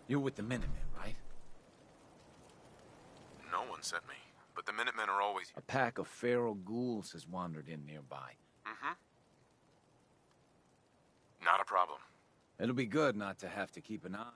You're with the Minutemen, right? No one sent me, but the Minutemen are always... A pack of feral ghouls has wandered in nearby. Mm-hmm. Not a problem. It'll be good not to have to keep an eye.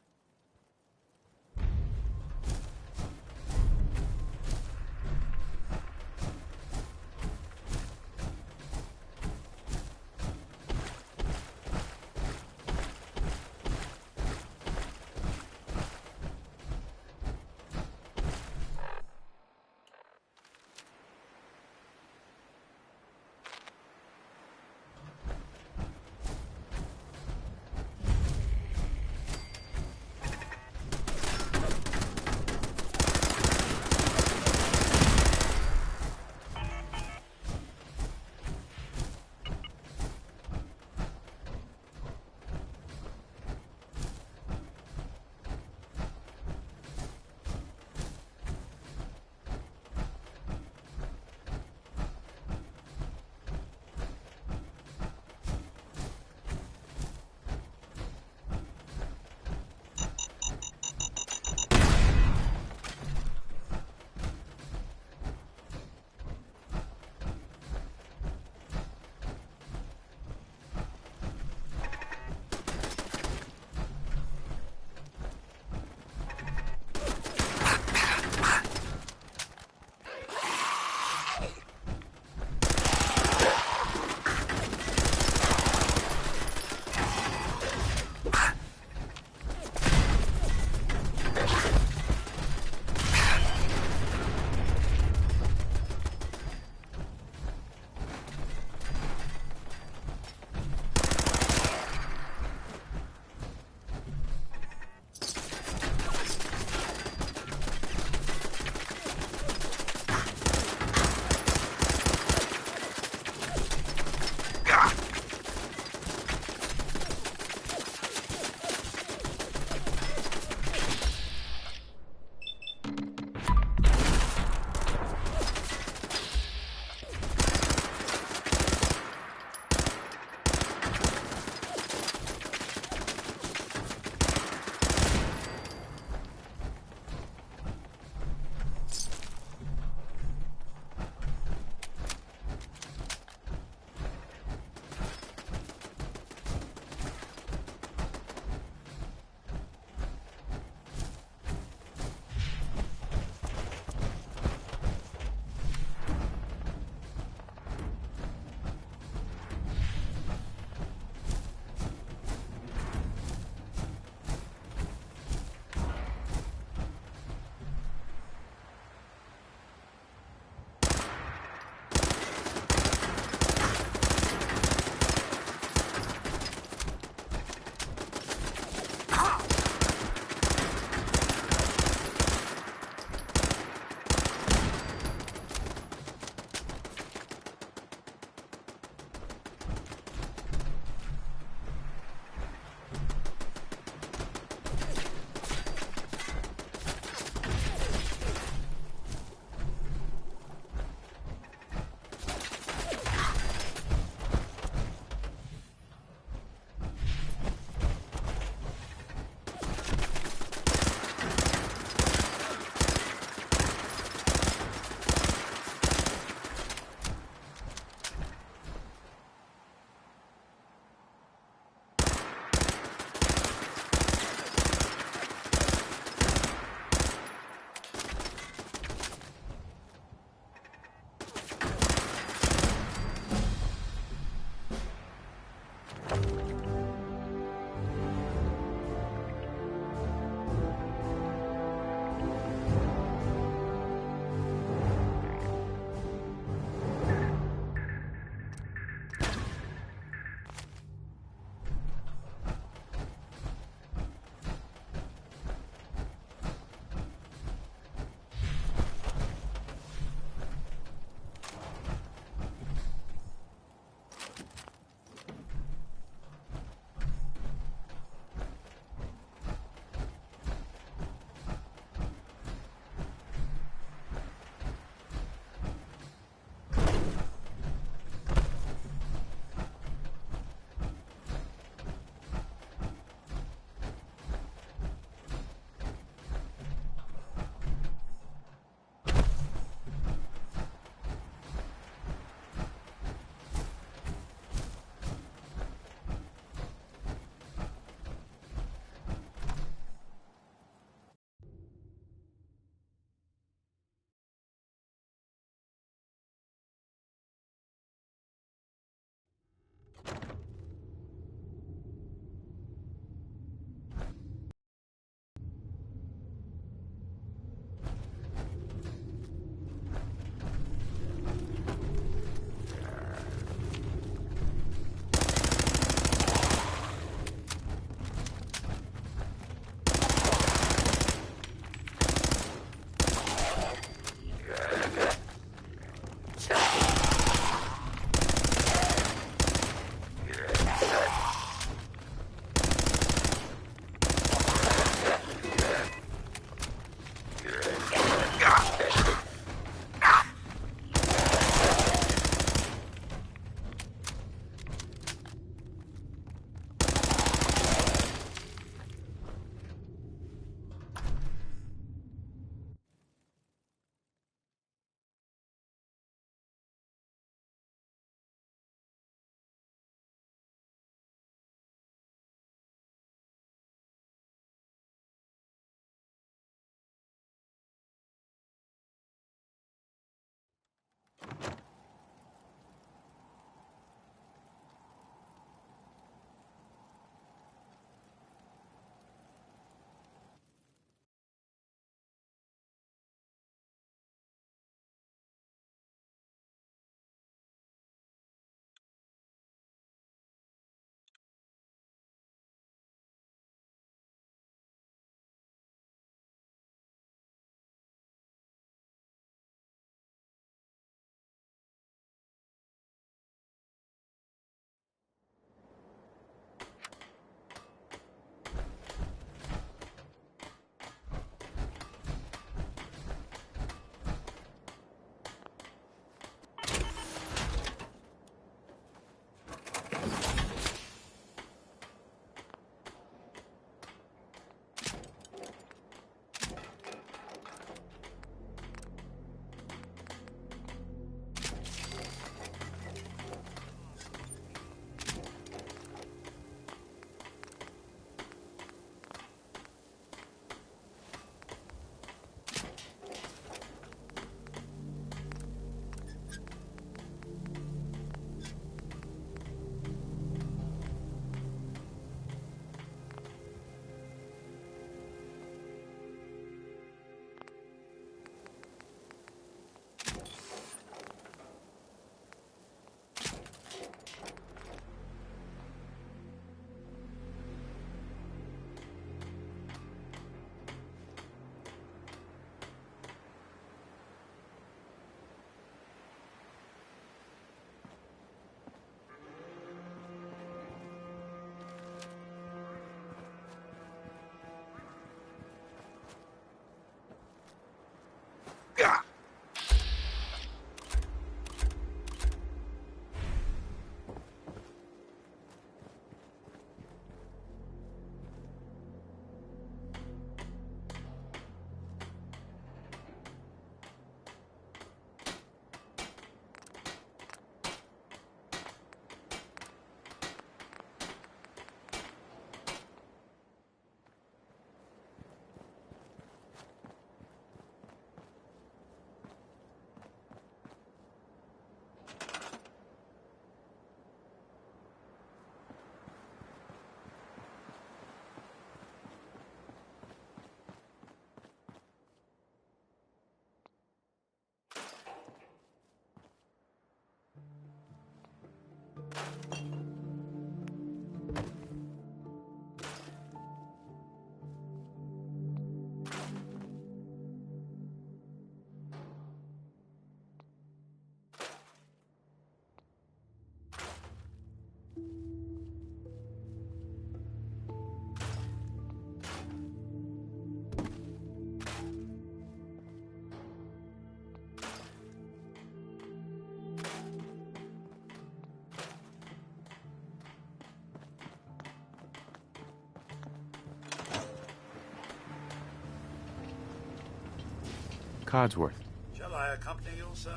Codsworth. Shall I accompany you, sir?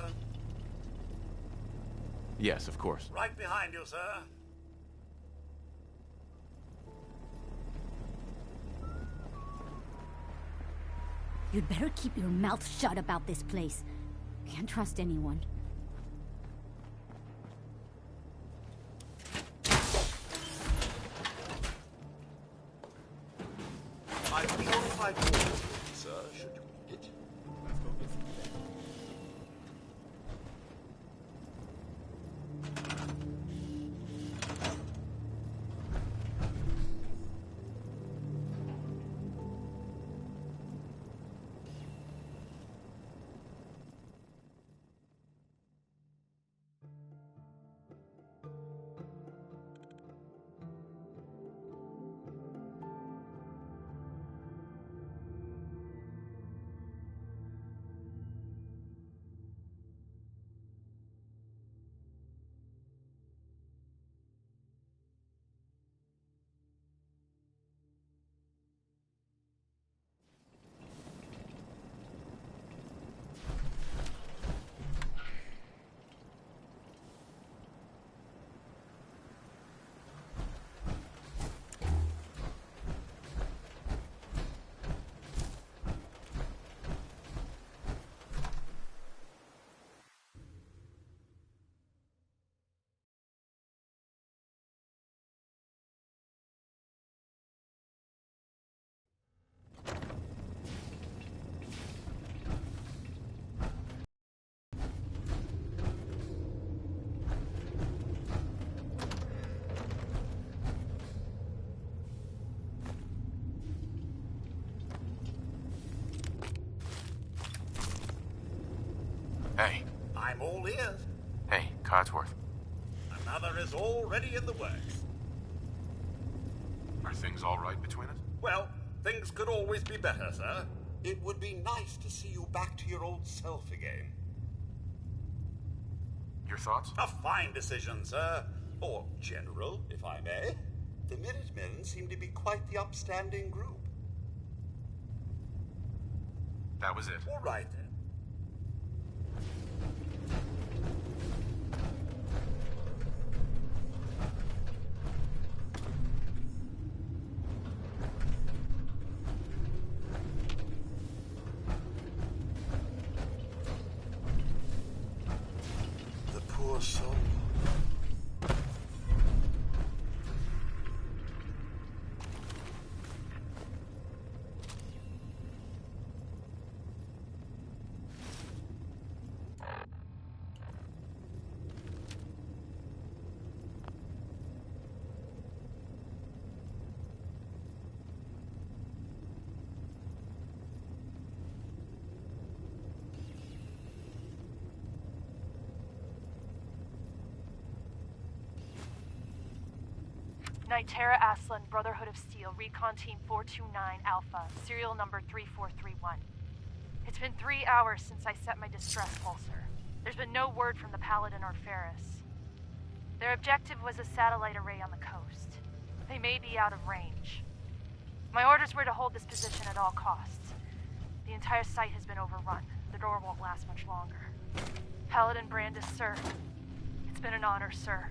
Yes, of course. Right behind you, sir. You'd better keep your mouth shut about this place. Can't trust anyone. I've purified water, sir, should you need it. Let's go get some there. Hey. I'm all ears. Hey, Codsworth. Another is already in the works. Are things all right between us? Well, things could always be better, sir. It would be nice to see you back to your old self again. Your thoughts? A fine decision, sir. Or general, if I may. The Minutemen seem to be quite the upstanding group. That was it. All right, then. The poor soul. Nitera Aslan, Brotherhood of Steel, Recon Team 429 Alpha, serial number 3431. It's been 3 hours since I set my distress pulsar. There's been no word from the Paladin or Ferris. Their objective was a satellite array on the coast. They may be out of range. My orders were to hold this position at all costs. The entire site has been overrun. The door won't last much longer. Paladin Brandis, sir. It's been an honor, sir.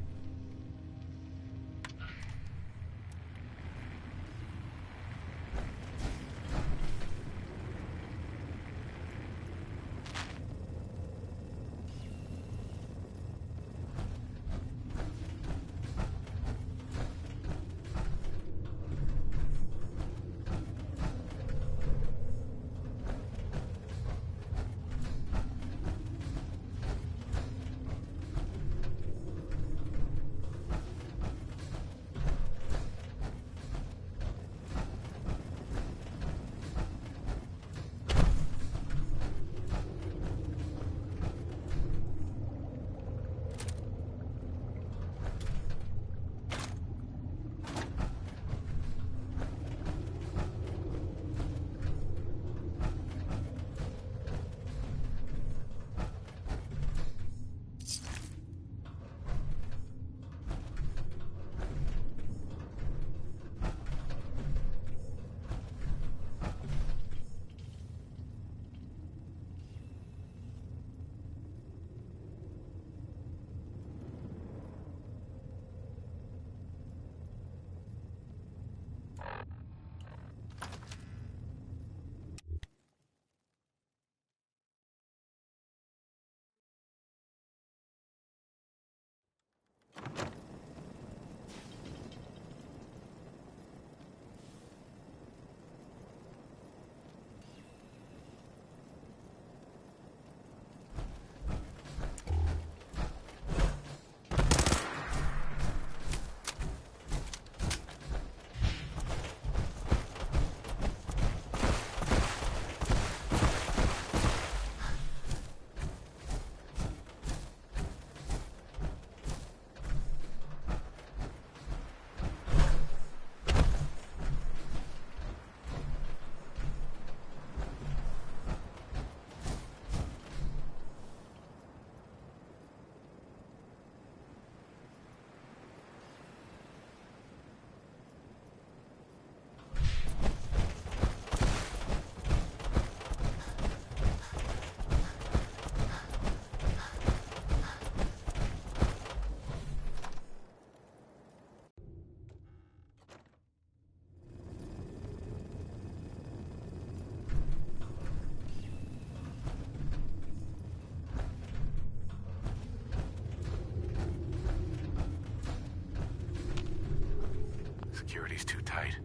Security's too tight.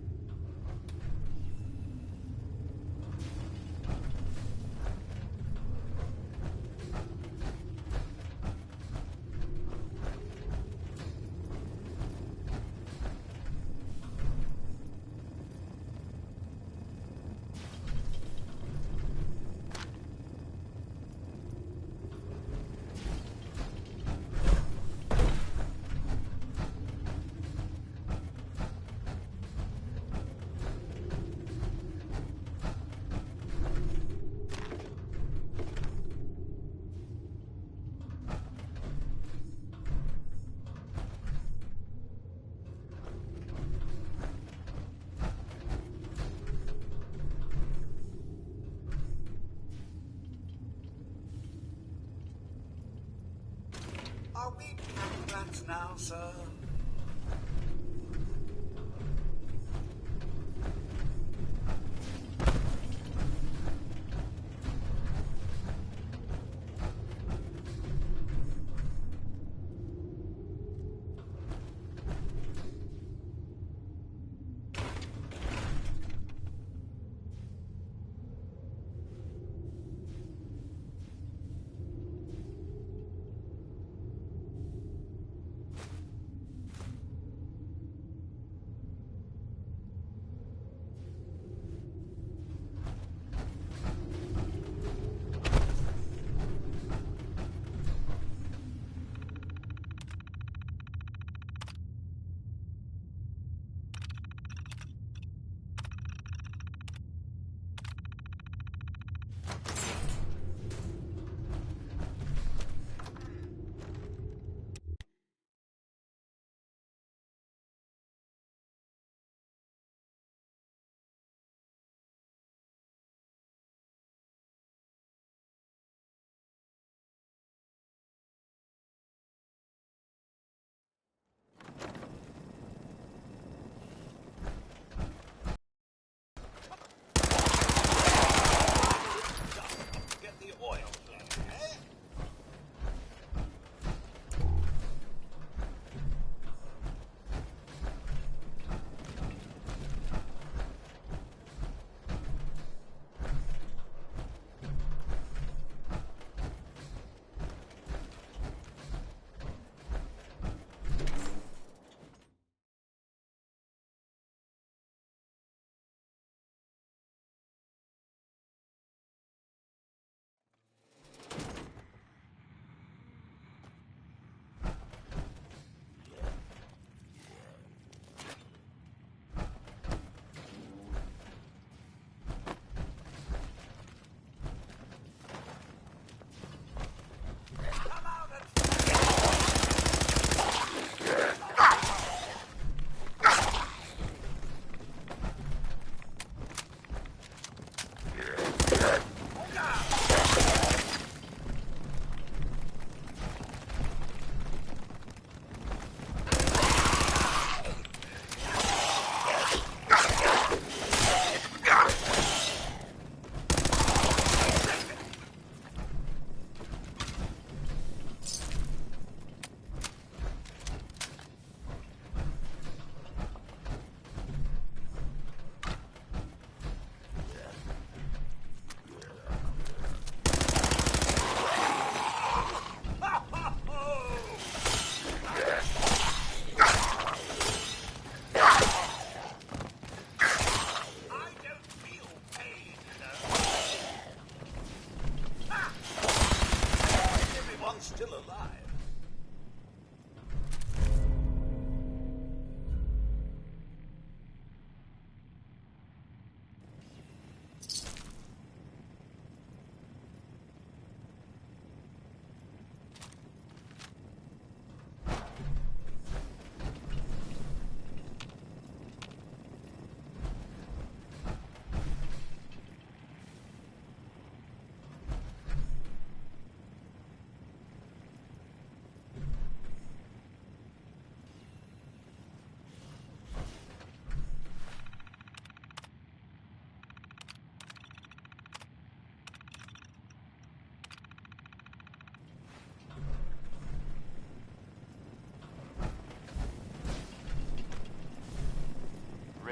Are we bureaucrats now, sir?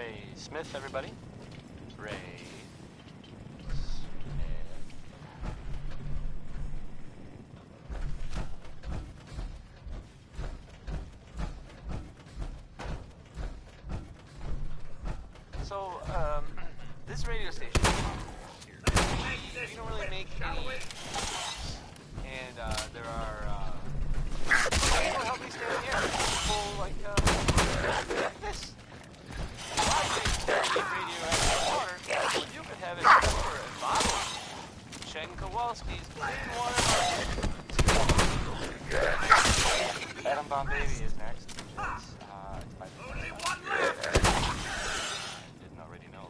Ray Smith, everybody. Ray Smith. So, this radio station, we don't really make any, and there are people help me stand here. People like this. Why take radioactive water? You could have it pure and bottled. Chen Kowalski's clean water. Adam Bomb Baby is next. Only one left. Didn't already know.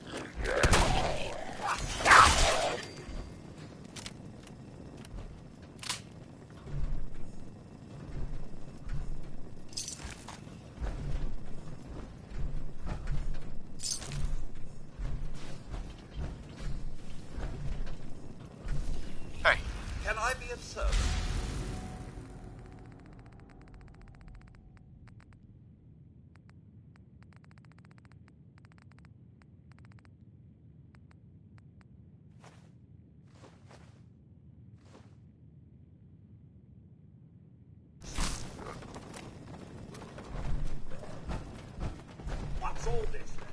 Hey, Can I be of service? What's all this then?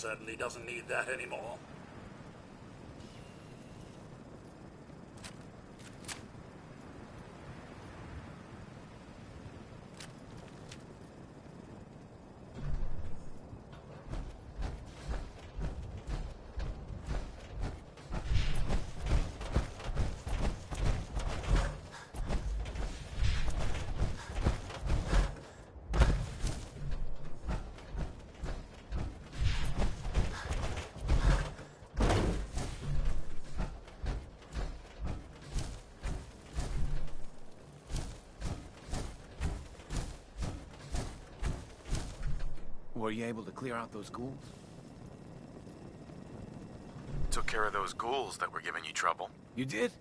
certainly doesn't need that anymore. Were you able to clear out those ghouls? Took care of those ghouls that were giving you trouble. You did?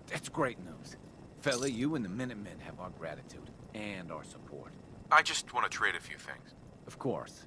That's great news. Fella, you and the Minutemen have our gratitude and our support. I just want to trade a few things. Of course.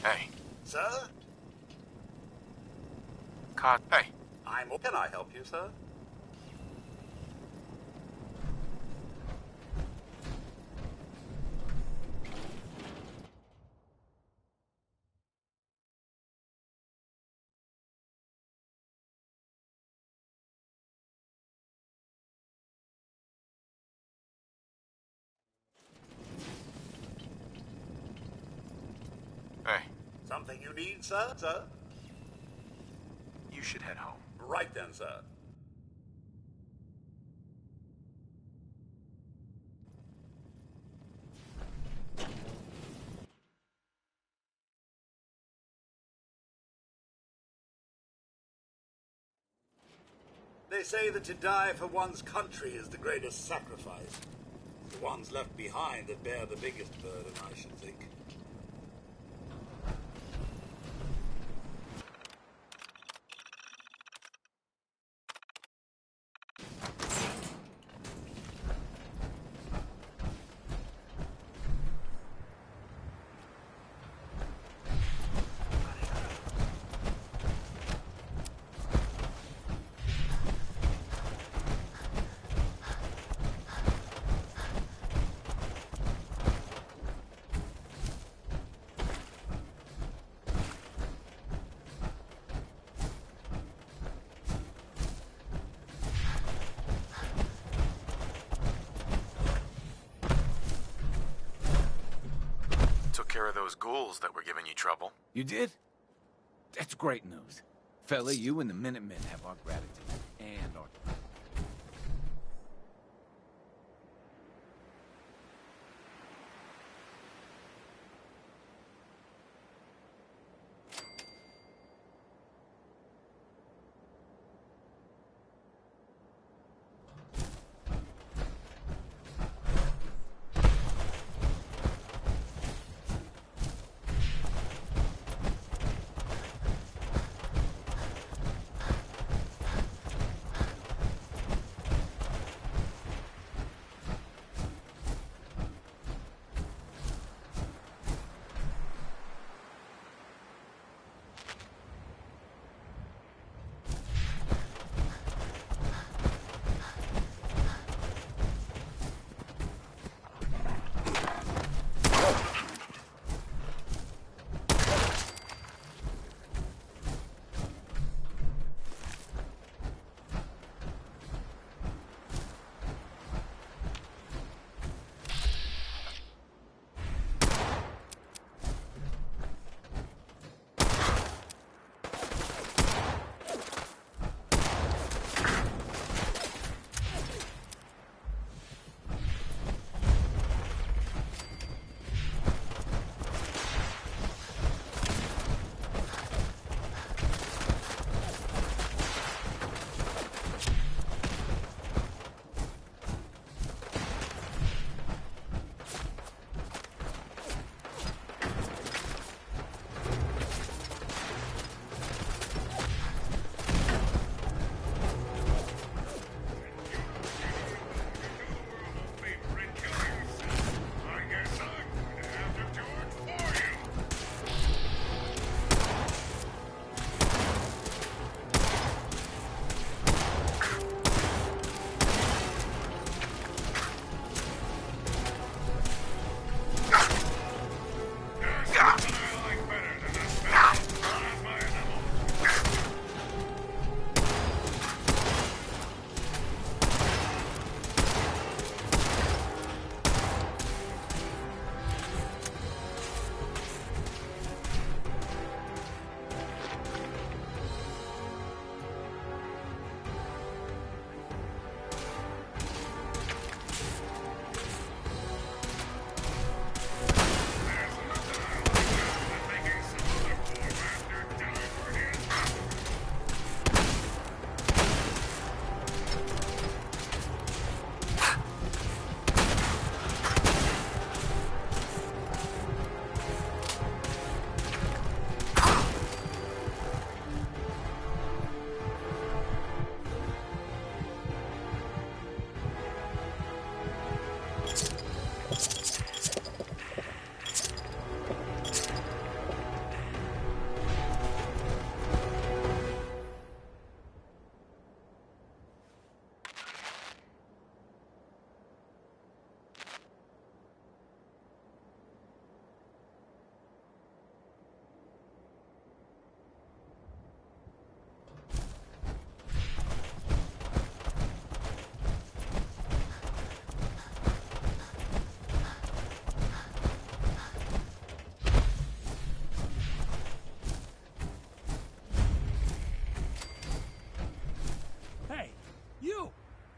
Hey. Sir? Cod. Hey. Can I help you, sir? Hey. Something you need, sir? Sir? You should head home. Right then, sir. They say that to die for one's country is the greatest sacrifice. The ones left behind that bear the biggest burden, I should think. care of those ghouls that were giving you trouble. You did? That's great news. Fella, you and the Minutemen have our gratitude. And our...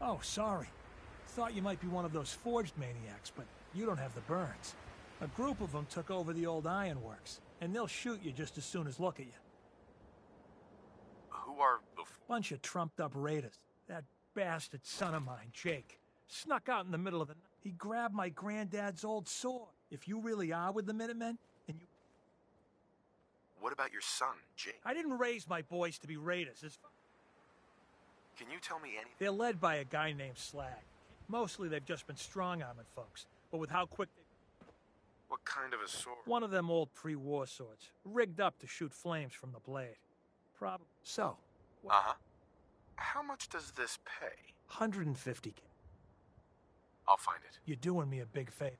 Oh, sorry. Thought you might be one of those forged maniacs, but you don't have the burns. A group of them took over the old ironworks, and they'll shoot you just as soon as look at you. Who are the... Bunch of trumped-up raiders. That bastard son of mine, Jake, snuck out in the middle of the night. He grabbed my granddad's old sword. If you really are with the Minutemen, and you... What about your son, Jake? I didn't raise my boys to be raiders. Can you tell me anything? They're led by a guy named Slag. Mostly they've just been strong-arming folks, but with how quick they... What kind of a sword? One of them old pre-war swords, rigged up to shoot flames from the blade. Probably. So. Uh-huh. How much does this pay? 150K. I'll find it. You're doing me a big favor.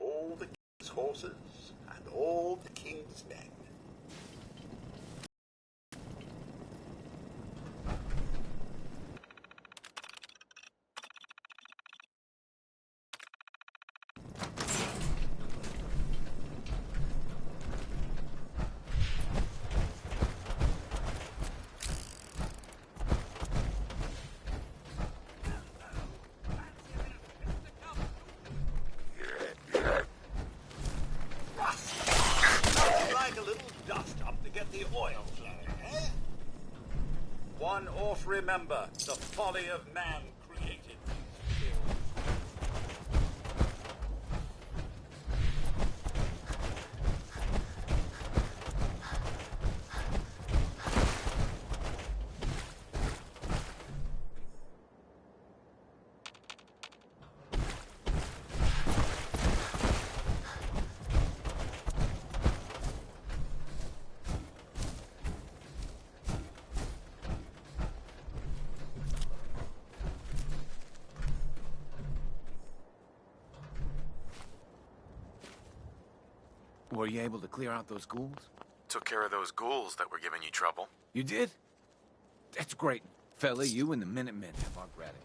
All the king's horses and all the king's men. Like a little dust up to get the oil flowing, eh? One ought remember the folly of man created these hills. Were you able to clear out those ghouls? Took care of those ghouls that were giving you trouble. You did? That's great. Fella, you and the Minutemen have our gratitude.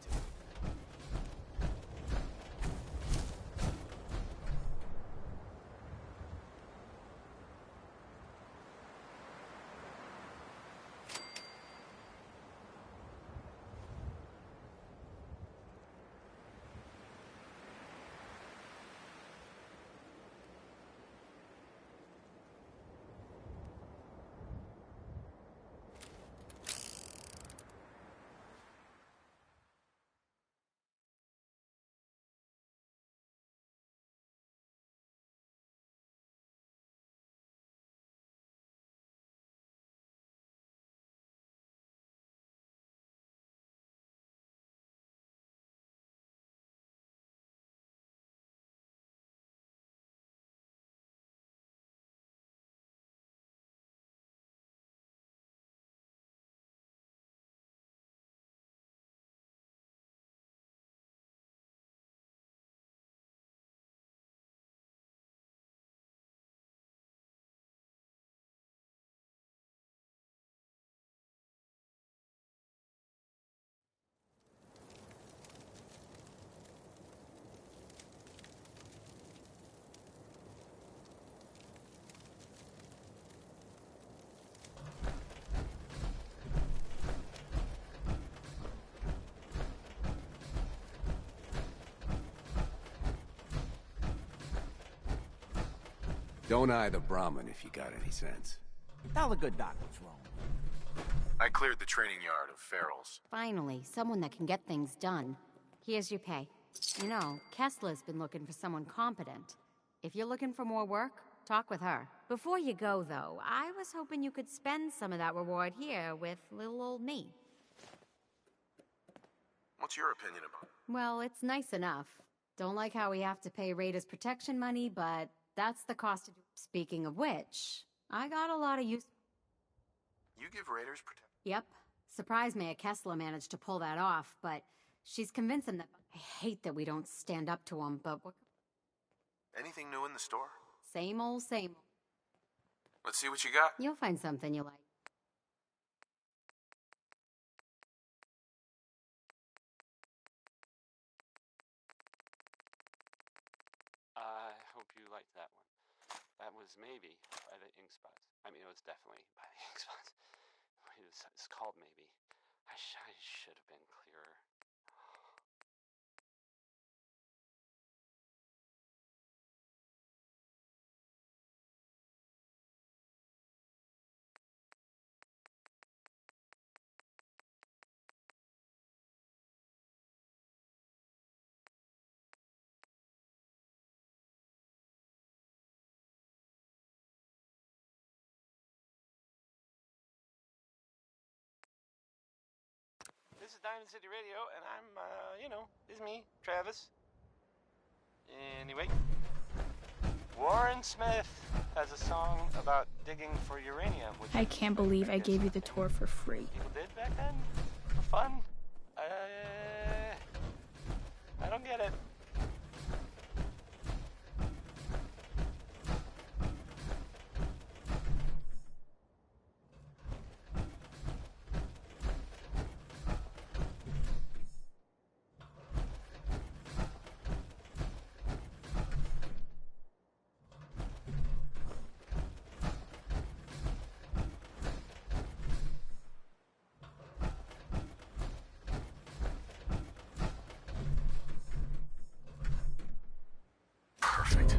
Don't eye the Brahmin if you got any sense. Tell the good doctor's wrong. I cleared the training yard of ferals. Finally, someone that can get things done. Here's your pay. You know, Kessler's been looking for someone competent. If you're looking for more work, talk with her. Before you go, though, I was hoping you could spend some of that reward here with little old me. What's your opinion about it? Well, it's nice enough. Don't like how we have to pay Raiders protection money, but that's the cost of... Speaking of which, I got a lot of use... You give raiders protection? Yep. Surprised Mayor Kessler managed to pull that off, but she's convinced him that... I hate that we don't stand up to him, but... Anything new in the store? Same old, same old. Let's see what you got. You'll find something you like. I hope you liked that one. That was maybe by the ink spots. I mean, it was definitely by the ink spots. It's called maybe. I should have been clearer. This is Diamond City Radio, and I'm, this is me, Travis. Anyway, Warren Smith has a song about digging for uranium, which I can't believe I gave you the tour for free. people did back then for fun. I don't get it. Perfect.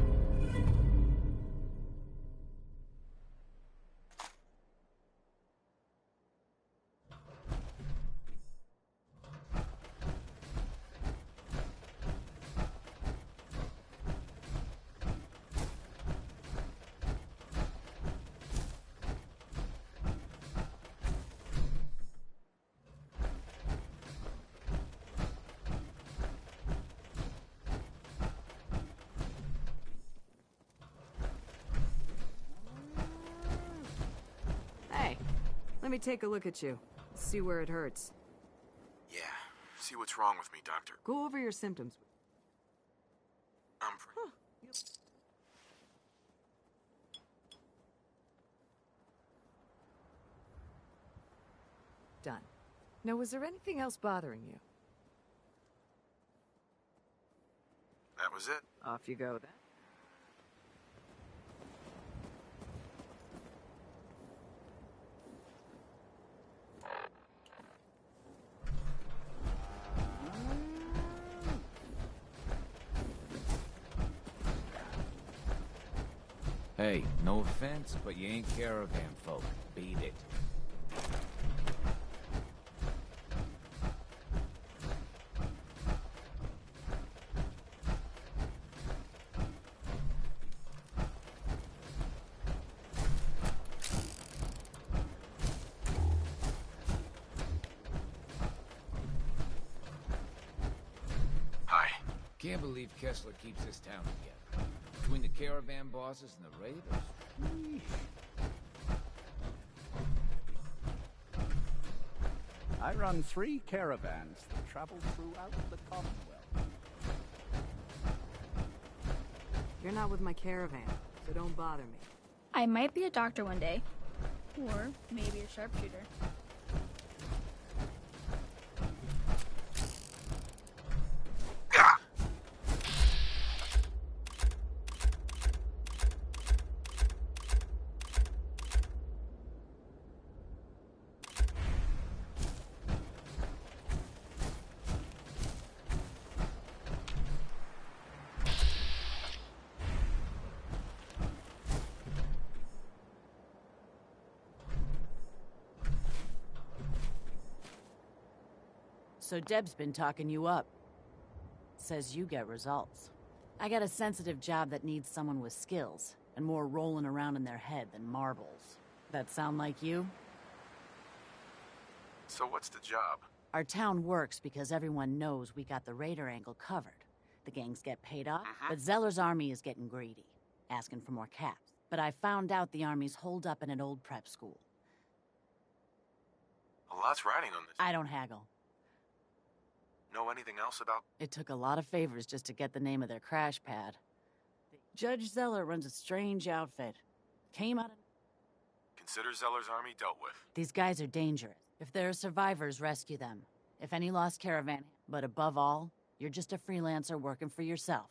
Hey, let me take a look at you. See where it hurts. Yeah. See what's wrong with me, Doctor. Go over your symptoms. I'm free. Done. Now, was there anything else bothering you? That was it. Off you go then. Hey, no offense, but you ain't caravan folk. Beat it. Hi. Can't believe Kessler keeps this town together. Between the caravan bosses and the raiders. Sheesh. I run 3 caravans that travel throughout the Commonwealth. You're not with my caravan, so don't bother me. I might be a doctor one day. Or maybe a sharpshooter. So Deb's been talking you up. Says you get results. I got a sensitive job that needs someone with skills, and more rolling around in their head than marbles. That sound like you? So what's the job? Our town works because everyone knows we got the raider angle covered. The gangs get paid off, but Zeller's army is getting greedy, asking for more caps. But I found out the army's holed up in an old prep school. A lot's riding on this. I don't haggle. Know anything else about? It took a lot of favors just to get the name of their crash pad. Judge Zeller runs a strange outfit. Came out of... Consider Zeller's army dealt with. These guys are dangerous. If there are survivors, rescue them. If any lost caravan... But above all, you're just a freelancer working for yourself.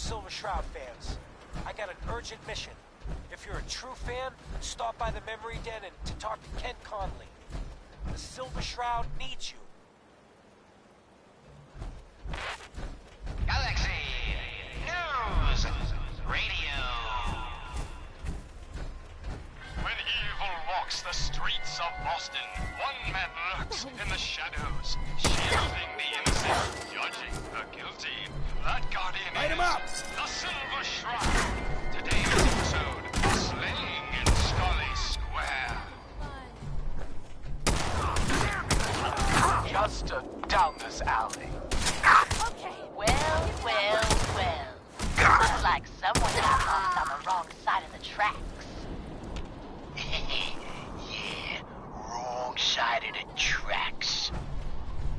Silver Shroud fans. I got an urgent mission. If you're a true fan, stop by the Memory Den and to talk to Ken Conley. The Silver Shroud needs you. Galaxy News Radio. When evil walks the streets of Boston, one man lurks in the shadows, shielding the innocent, judging the guilty. That guardian Light him up! The Silver Shroud. Today's episode, Slaying in Scully Square. Just down this alley. Okay. Well. Looks like someone got lost on the wrong side of the tracks. Yeah, wrong side of the tracks.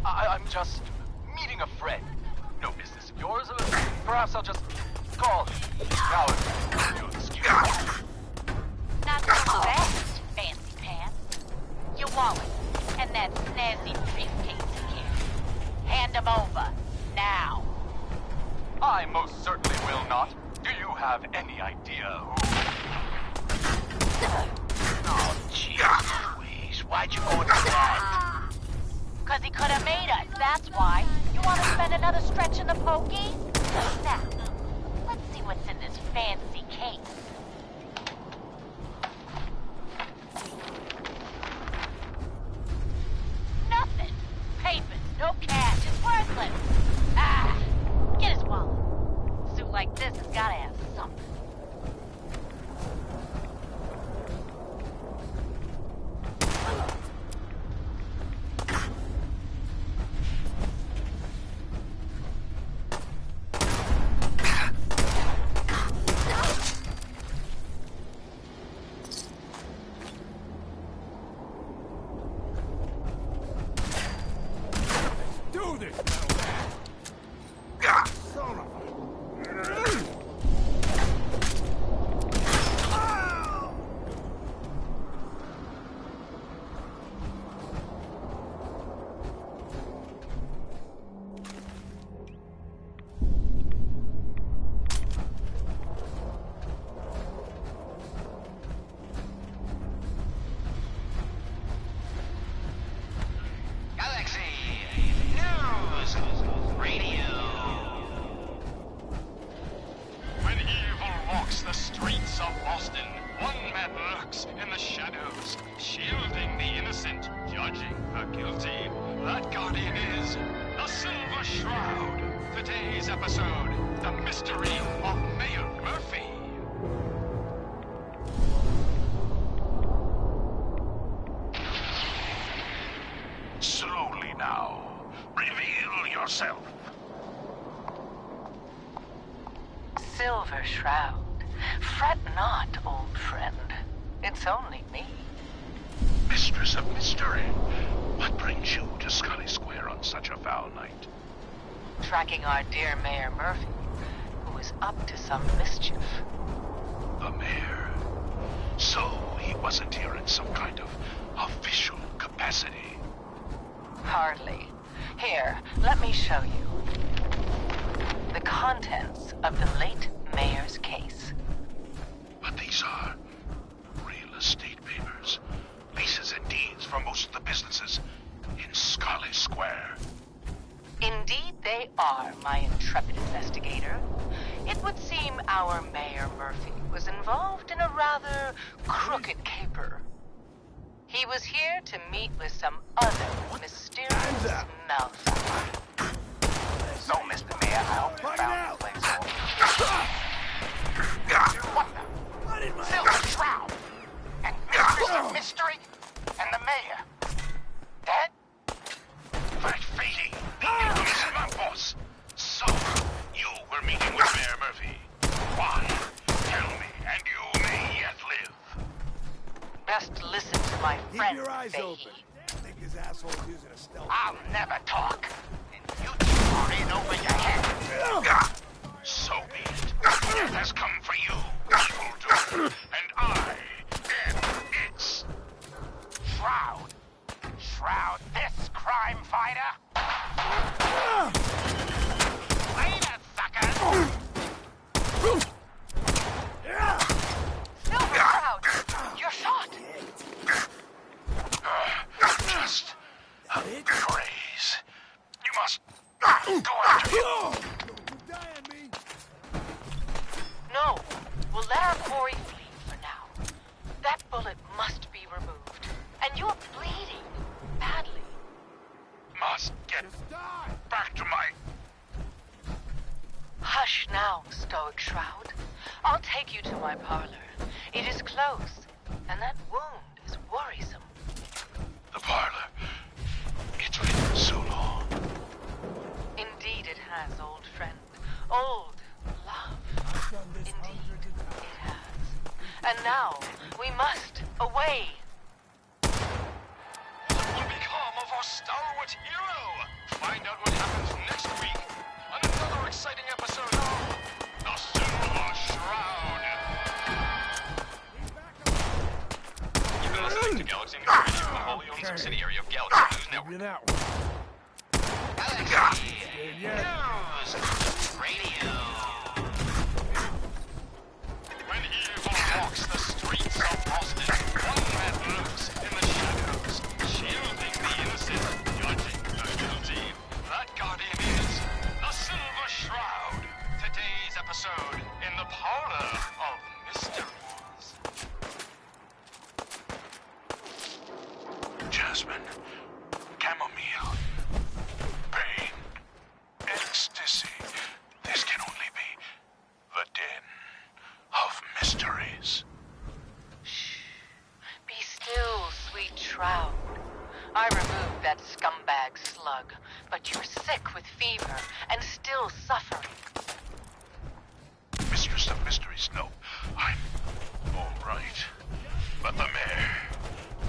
I'm just meeting a friend. No business of yours. Perhaps I'll just call Howard. You'll excuse me. Not so fast, fancy pants. Your wallet and that snazzy briefcase you carry. Hand them over, now. I most certainly will not. Do you have any idea who... Oh, jeez Louise. Why'd you go into that? 'Cause he could have made us, that's why. You want to spend another stretch in the pokey? Now, let's see what's in this fancy case. Nothing. Papers, no cash, it's worthless. Ah, get his wallet. A suit like this has gotta have something. Do this, son of Galaxy News Radio. When evil walks the streets of Boston, one man lurks in the shadows, shielding the innocent, judging the guilty. That guardian is the Silver Shroud. Today's episode, the mystery of Mayor Murphy. Slowly now. Reveal yourself. Silver Shroud. Fret not, old friend. It's only me. Mistress of mystery. What brings you to Scully Square on such a foul night? Tracking our dear Mayor Murphy, who is up to some mischief. The mayor. So he wasn't here in some kind of official capacity. Hardly. Here, let me show you. The contents of the late mayor's case. But these are real estate papers. Leases and deeds for most of the businesses in Scully Square. Indeed they are, my intrepid investigator. It would seem our Mayor Murphy was involved in a rather crooked caper. He was here to meet with some other mysterious malefactor. So, Mr. Mayor, I hope you found the place for me. What the? Silver Shroud! And Mistress of Mystery? And the mayor? Dead? Right, Fady. The infamous mob boss. So, you were meeting with Mayor Murphy. Why? Tell me, and you may yet live. Best listen to my friend, Keep your eyes Fahey. open. I think his asshole's using a stealth. I'll never talk. And you two are in over your head. So be it. Death has come for you, evildoer. And I am its Shroud. Shroud this crime fighter. Later, suckers. take you to my parlor. It is close, and that wound is worrisome. The parlor. It's been so long. Indeed it has, old friend. Old love. Indeed it has. And now, we must away. What will become of our stalwart hero? Find out what happens next week on another exciting episode of The Silver Shroud. You've been listening to Galaxy News Radio, a wholly owned subsidiary of Galaxy News Network. Galaxy News Radio. When evil walks the streets of Boston, one man lurks in the shadows, shielding the innocent, judging the guilty. That guardian is the Silver Shroud. Today's episode in the Parlor of Mysteries. Jasmine. Chamomile. Pain. Ecstasy. This can only be the den of mysteries. Be still, sweet shroud. I removed that scumbag slug, but you're sick with fever and still suffering. Mistress of Mysteries, no. I'm all right. But the mayor,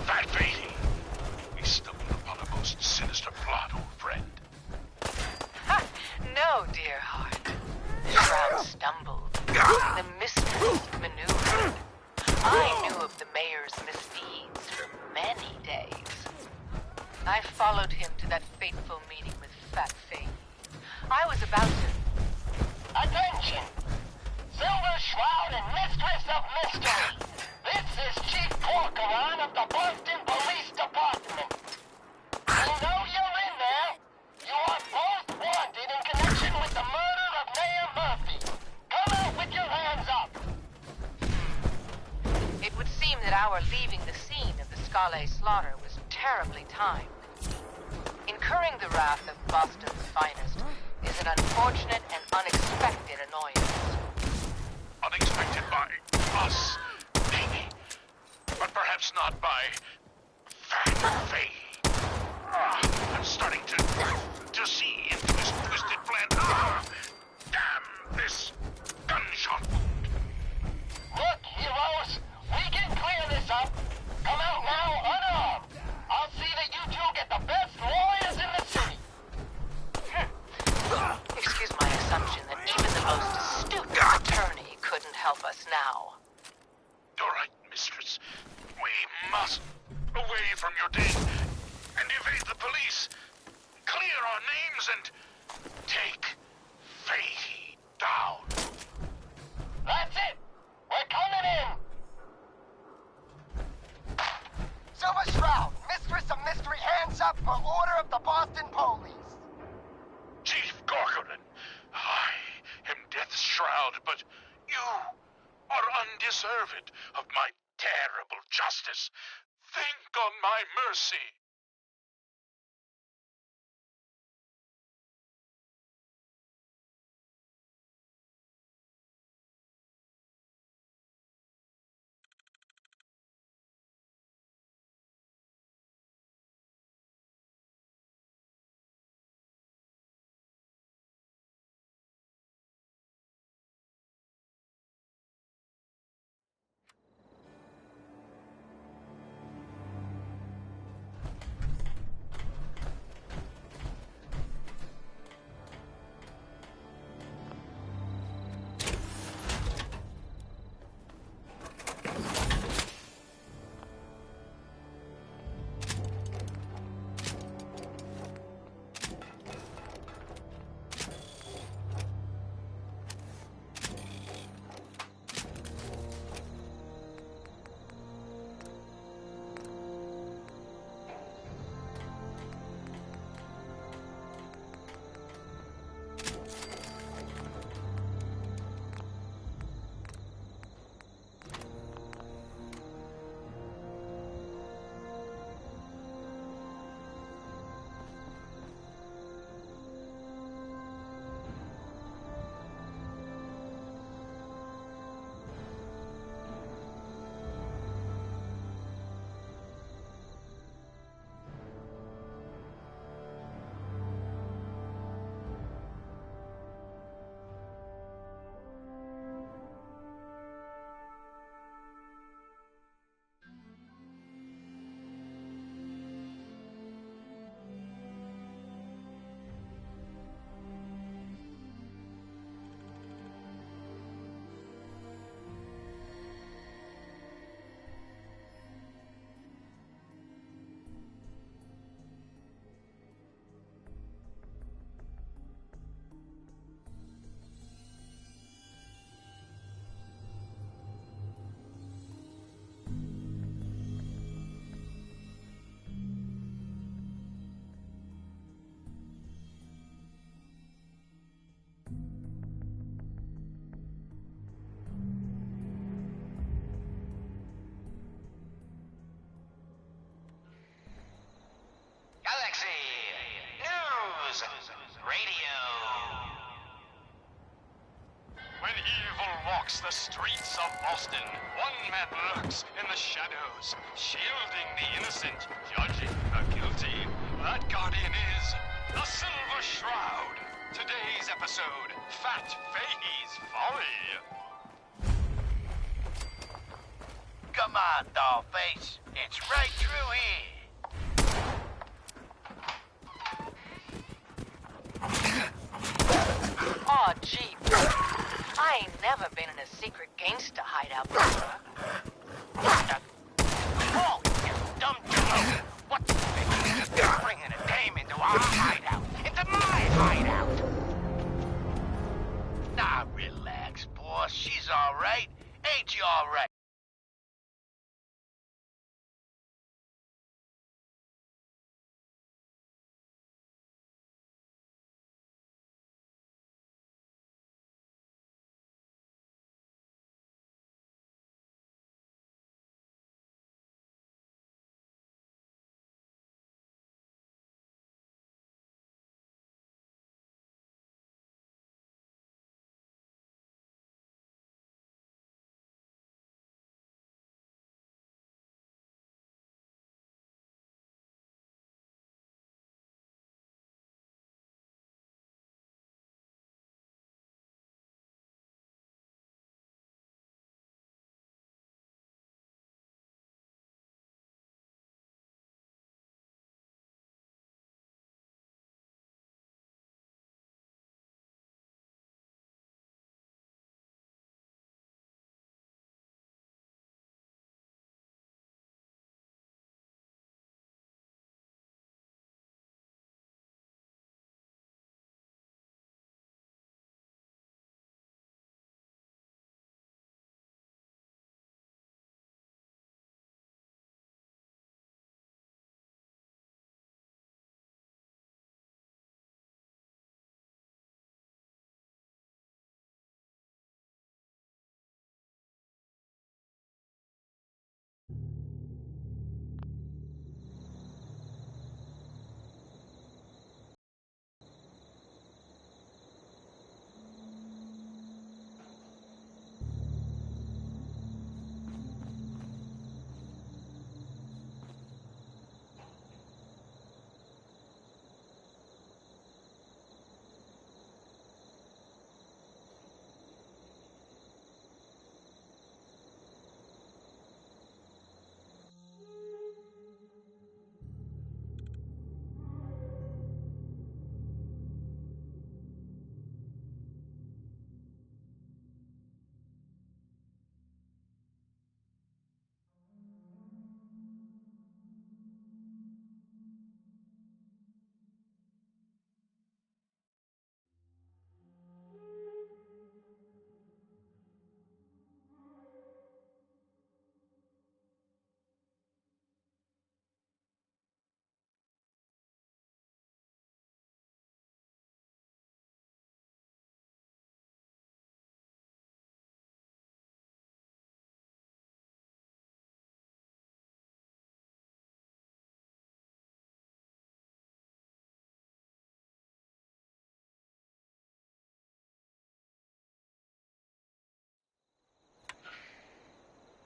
that Beatty, we stumbled upon a most sinister plot, old friend. Ha! No, dear heart. Shroud stumbled. The mistress maneuvered. I knew of the mayor's misdeeds for many days. I followed him to that fateful meeting with Fat Faye. I was about to... Attention! Silver Shroud and Mistress of Mystery. This is Chief Corcoran of the Boston Police Department. We know you're in there. You are both wanted in connection with the murder of Mayor Murphy. Come out with your hands up. It would seem that our leaving the scene of the Scala slaughter was terribly timed. Incurring the wrath of Boston's finest is an unfortunate and unexpected annoyance. Unexpected by us, maybe. But perhaps not by Fat Faye. I'm starting to see into this twisted plan. Damn this gunshot wound. Look, heroes, we can clear this up. Come out now unarmed. I'll see that you two get the best lawyers in the city. Excuse my assumption that even the most astute attorney couldn't help us now. You're right, mistress. We must away from your den and evade the police. Clear our names and take Faye down. That's it. We're coming in. Silver Shroud, Mistress of Mystery, hands up for order of the Boston Police. Chief Corcoran, I am Death's Shroud, but you are undeserved of my terrible justice. Think on my mercy. walks the streets of Boston. One man lurks in the shadows, shielding the innocent, judging the guilty. That guardian is the Silver Shroud. Today's episode, Fat Fahey's Folly. Come on, Dollface. It's right through here. Aw, gee. I ain't never been in a secret gangsta hideout before. Oh, you dumb jerk. What the fuck? You're bringing a dame into our hideout. Into my hideout. Nah, relax, boss. She's all right. Ain't you all right?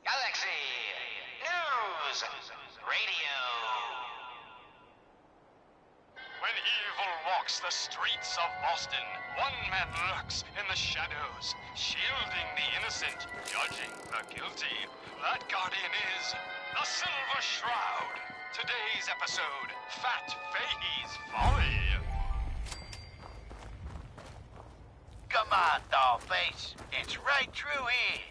Galaxy News Radio. When evil walks the streets of Boston, one man lurks in the shadows, shielding the innocent, judging the guilty. That guardian is the Silver Shroud. Today's episode, Fat Fahey's Folly. Come on, Dollface. It's right through here.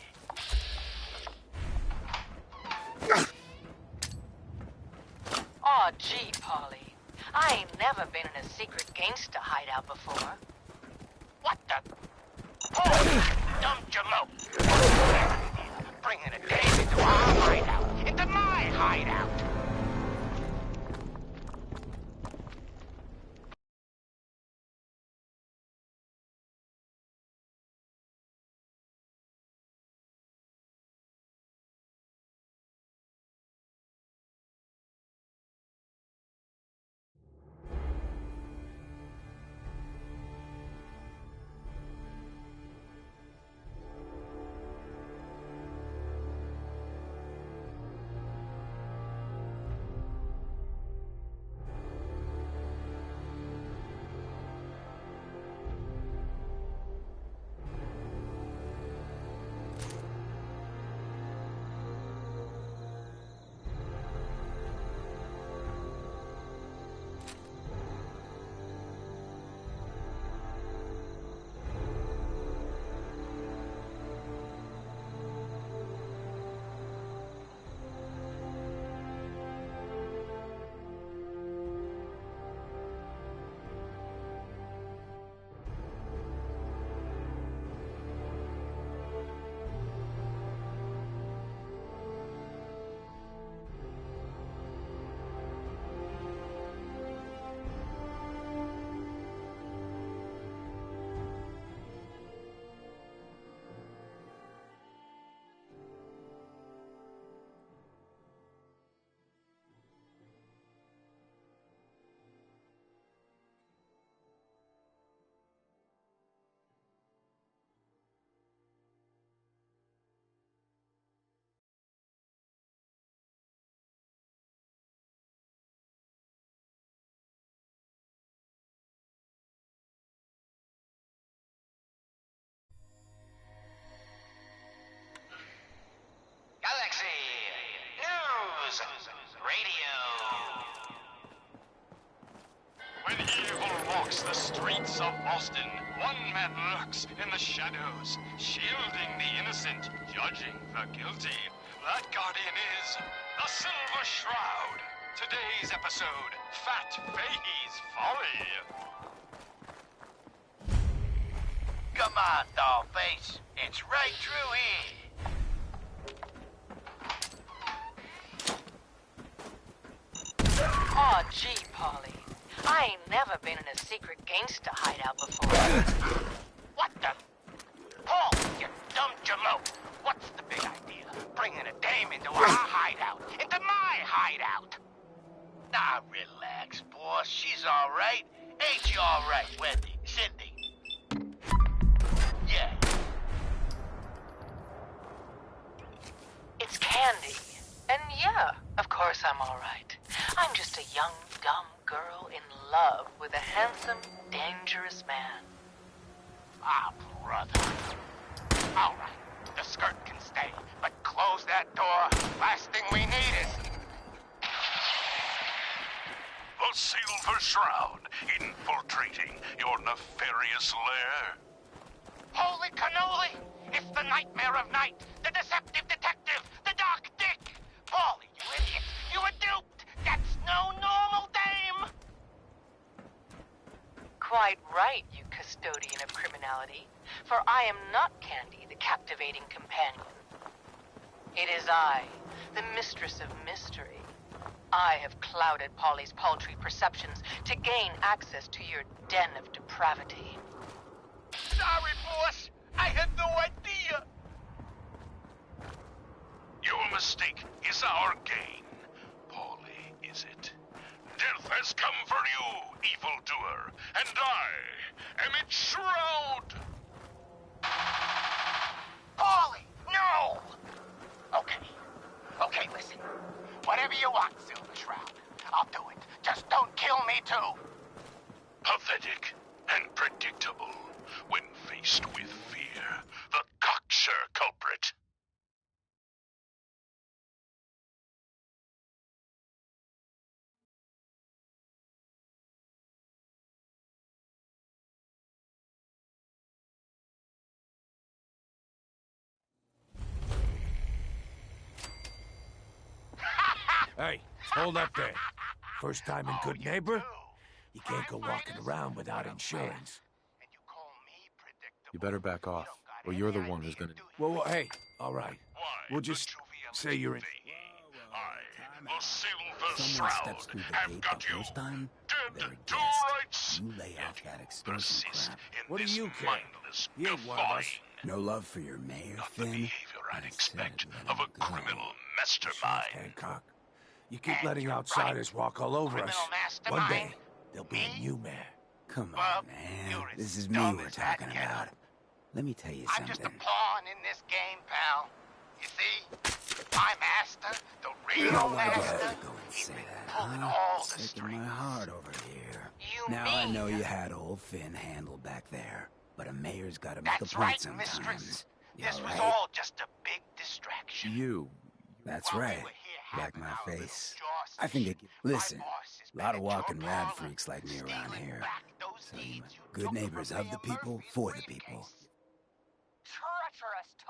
Aw, gee, Polly. I ain't never been in a secret gangsta hideout before. What the? Oh, dumb jalope. Bringing a dame into our hideout. Into my hideout. streets of Boston, one man lurks in the shadows, shielding the innocent, judging the guilty. That guardian is the Silver Shroud. Today's episode, Fat Fahey's Folly. Come on, Dollface. It's right through here. Aw, gee, Polly. I ain't never been in a secret gangsta hideout before. What the? Paul, you dumb jalope. What's the big idea? Bringing a dame into our hideout. Into my hideout. Nah, relax, boss. She's all right. Ain't she all right, Wendy? Cindy? Yeah. It's Candy. And yeah, of course I'm all right. I'm just a young, dumb girl in love with a handsome, dangerous man. Ah, brother. All right. The skirt can stay, but close that door. Last thing we need is... The Silver Shroud, infiltrating your nefarious lair. Holy cannoli! It's the nightmare of night, the deceptive detective, the dark dick! Paulie, you idiot! You were duped! That's no normal dame! Quite right, you custodian of criminality. For I am not Candy, the captivating companion. It is I, the mistress of mystery. I have clouded Polly's paltry perceptions to gain access to your den of depravity. Sorry, boss. I had no idea. Your mistake is our gain. Polly, is it? Death has come for you, evildoer, and I am its shroud. Paulie, no! Okay, listen. Whatever you want, Silver Shroud. I'll do it. Just don't kill me, too. Pathetic and predictable when faced with fear. The cocksure culprit. Hey, hold up there. First time in Good Neighbor? You can't go walking around without insurance. You better back off, or you're the one who's gonna... Whoa, hey, all right. We'll just say you're in... The Silver Someone Shroud steps through the have gate got the you. first time, Dead they're a to guest. rights. You lay off that extortion crap. What do you care? He ain't one of us. No love for your mayor, Finn? Behavior I'd expect of a criminal mastermind. Hancock, you keep letting outsiders walk all over us. One day, there'll be a new mayor. Come on, man. This is me we're talking about. Let me tell you I'm just a something. pawn in this game, pal. You see? My master, the real You know why you master, have to go and say that, pulling huh? all the Taking my heart over here. You Now I know you had old Finn handled back there, but a mayor's got to make That's a point right, sometimes. mistress. You This all was right? all just a big distraction. You. That's right. Back my face. I think it... Listen, a lot of walking rad freaks like me around here. So you good neighbors of the people, for the people.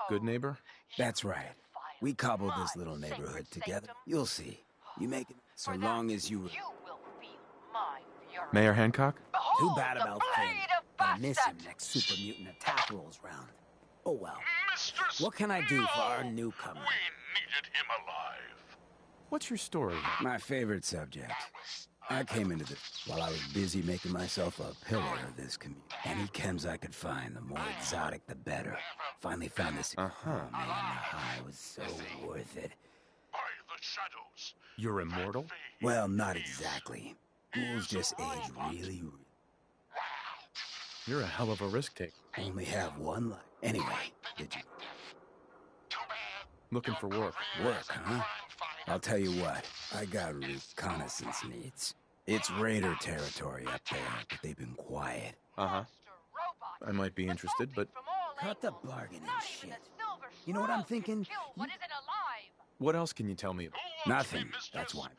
Good neighbor? That's right. We cobbled this little neighborhood together. You'll see. You make it so long as you... Mayor Hancock? Too bad about Finn. I miss him next super mutant attack rolls round. Oh well. What can I do for our newcomer? Needed him alive. What's your story? My favorite subject. I came into this while I was busy making myself a pillar of this community. Any chems I could find, the more exotic, the better. Finally found this. Man, the high was so worth it. You're immortal? Well, not exactly. Ghouls just age really. You're a hell of a risk taker. Only have one life. Anyway, did you... Looking for work. Work, huh? I'll tell you what. I got reconnaissance needs. It's raider territory up there, but they've been quiet. Uh-huh. I might be interested, but... Cut the bargaining shit. You know what I'm thinking? What else can you tell me about? Nothing, that's why.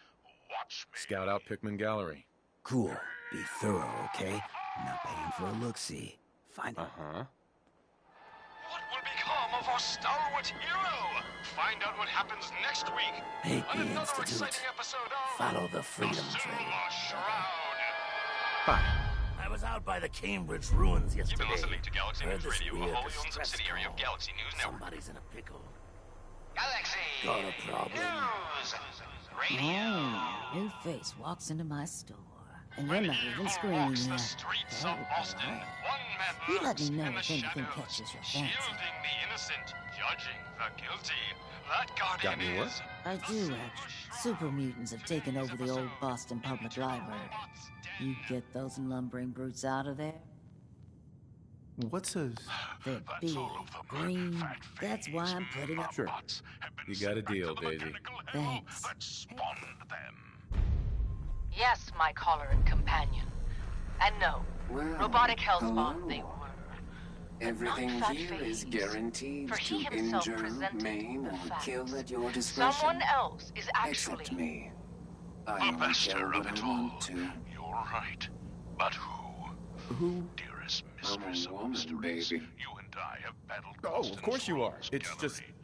Scout out Pickman Gallery. Cool. Be thorough, okay? I'm not paying for a look-see. Find it. What will become of our stalwart hero? Find out what happens next week Hate on the another Institute. exciting episode of Follow the Freedom Train. Hi. I was out by the Cambridge ruins yesterday. You've been listening to Galaxy Heard News this Radio, a weird wholly owned distress subsidiary call. of Galaxy News Network. Somebody's in a pickle. Galaxy Got a problem. News Radio. Oh, new face walks into my store. And you're not even screaming Walks the yet. streets There of we go. Boston. One man You let lurks me know in the if anything shadows, catches your fancy. shielding the innocent, judging the guilty. That guardian Got me what? is I do, actually. Super mutants have taken over the old Boston Public Library. You get those lumbering brutes out of there? What's a... They're big, green. That's why I'm putting up. Sure. You got a deal, Daisy. Thanks. that spawned them. Yes, my caller and companion. And no, Well, robotic hello. hellspawn they were. Everything not here is fat-phased, guaranteed for to he himself injure, presented maim, the or facts. kill at your discretion. Someone else is actually... Except me. I The only master kill of what it I all. want to. You're right. But who? Who? Dearest I'm mistress a of woman, mysteries, baby. you and I have battled Oh, of Boston's course you are. rogues It's just... gallery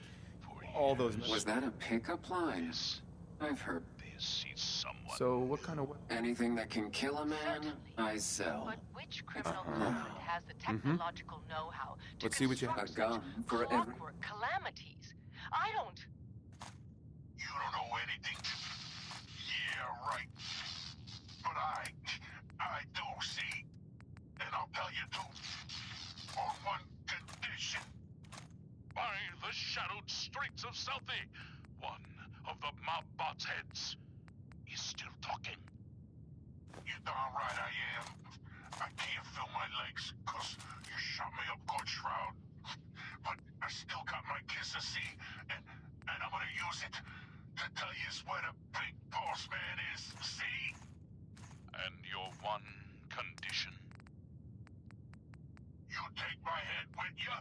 for all those... Was that a pickup line? years. I've heard. This is someone. So, what kind of... Anything that can kill a man, I sell. But which criminal Uh-huh. culprit has the technological know-how to Let's see what you construct A gun for such every... clockwork calamities? I don't... You don't know anything. Yeah, right. But I do, see? And I'll tell you too. On one condition. By the shadowed streets of Southie, one of the mob bots' heads is still talking. You're darn right I am. I can't feel my legs, 'cause you shot me up good, Shroud. But I still got my kisser, see? And I'm gonna use it to tell you where the big boss man is, see? And your one condition? You take my head with you,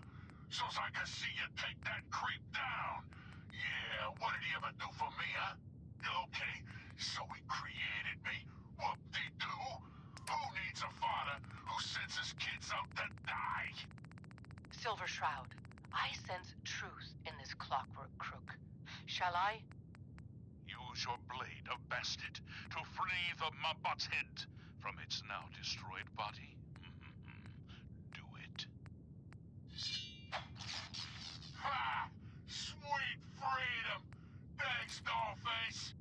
so's I can see you take that creep down. Yeah, what did he ever do for me, huh? Okay, so he created me. Whoop-de-doo. Who needs a father who sends his kids out to die? Silver Shroud, I sense truth in this clockwork crook. Shall I? Use your blade of bastard to free the Mobot's head from its now destroyed body. Do it. Ha! Sweet freedom! Thanks, Dollface!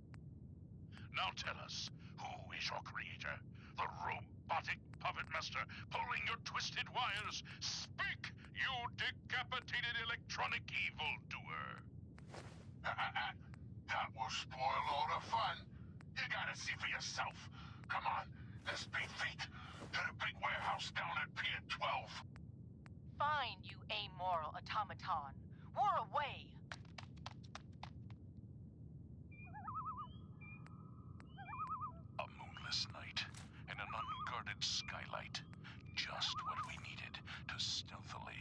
Now tell us, who is your creator? The robotic puppet master pulling your twisted wires? Speak, you decapitated electronic evildoer! That will spoil all the fun. You gotta see for yourself. Come on, let's be feet to the big warehouse down at Pier 12. Fine, you amoral automaton. War away! A moonless night and an unguarded skylight. Just what we needed to stealthily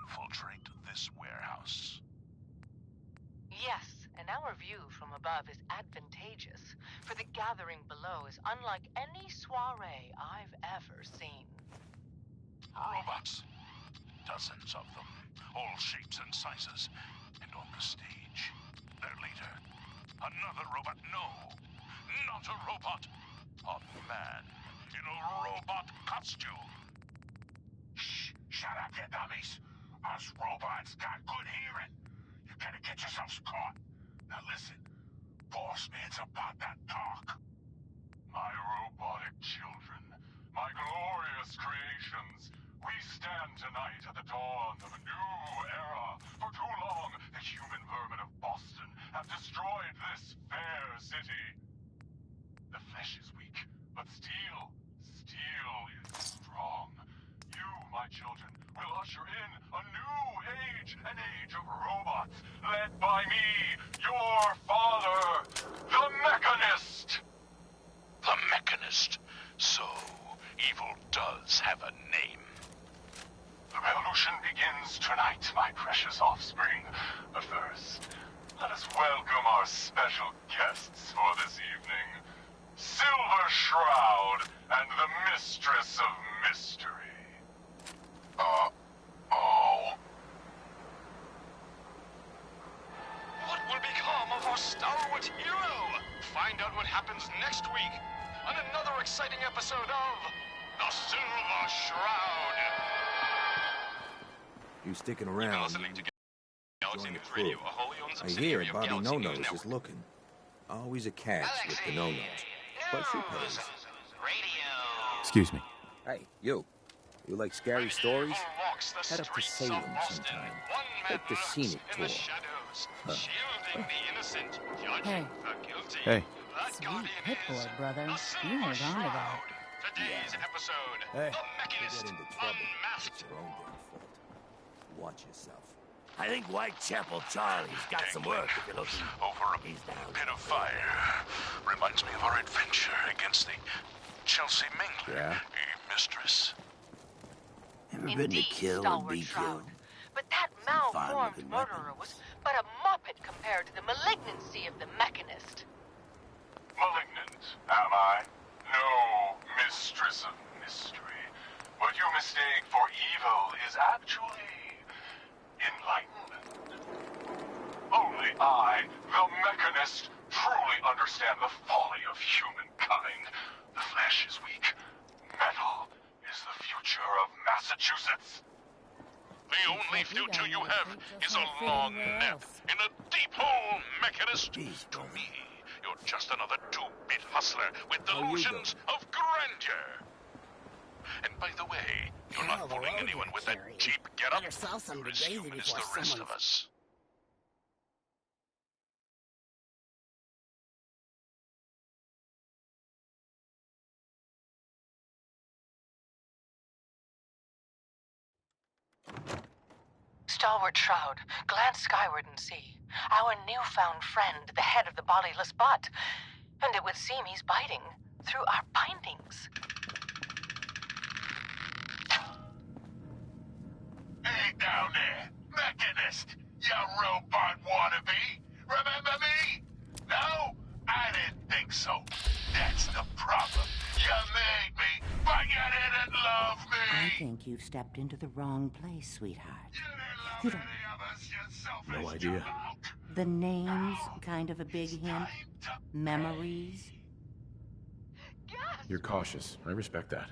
infiltrate this warehouse. Yes, and our view from above is advantageous, for the gathering below is unlike any soiree I've ever seen. Robots. Dozens of them. All shapes and sizes. And on the stage, their leader. Another robot. No, not a robot. A man in a robot costume. Shh, shut up, you dummies. Us robots got good hearing. You gotta get yourselves caught. Now listen, Boss Man's about that talk. My robotic children, my glorious creations, we stand tonight at the dawn of a new era. For too long, the human vermin of Boston have destroyed this fair city. The flesh is weak, but steel is strong. You, my children, will usher in a new age, an age of robots, led by me, your father, the Mechanist. The Mechanist. So, evil does have a name. The revolution begins tonight, my precious offspring. But first, let us welcome our special guests for this evening. Silver Shroud and the Mistress of Mystery. for Stalwart Hero. Find out what happens next week on another exciting episode of The Silver Shroud. You sticking around? Listening to Join the crew. I hear Bobby No-No's is looking. Always a catch with the No-Nos. But she pays. Excuse me. Hey, you. You like scary stories? Head up to Salem sometime. Take the scenic tour. Hey. Hey. Sweet hit board, brother. You hold on to that. Today's episode, Hey, The Mechanist you get into trouble. Unmasked. It's your own damn fault. Watch yourself. I think Whitechapel Charlie's got some work if you're looking. Over a pit of fire. Reminds me of our adventure against the Chelsea Mingler, Yeah? mistress. Ever been to kill and be killed? But that malformed murderer was but a muppet compared to the malignancy of the Mechanist. Malignant, am I? No, mistress of mystery. What you mistake for evil is actually enlightenment. Only I, the Mechanist, truly understand the folly of humankind. The flesh is weak. Metal is the future of Massachusetts. The only future you have is a long nap in a deep hole, Mechanist. To me, you're just another two-bit hustler with delusions of grandeur. And by the way, you're not fooling anyone with that cheap get-up. You're as human as the rest of us. Stalwart Shroud, glance skyward and see. Our newfound friend, the head of the bodiless butt. And it would seem he's biting through our bindings. Hey down there, Mechanist, you robot wannabe. Remember me? No? I didn't think so. That's the problem. You made me, but you didn't love me. I think you've stepped into the wrong place, sweetheart. You don't... No idea. The name's kind of a big hint. Memories. You're cautious. I respect that.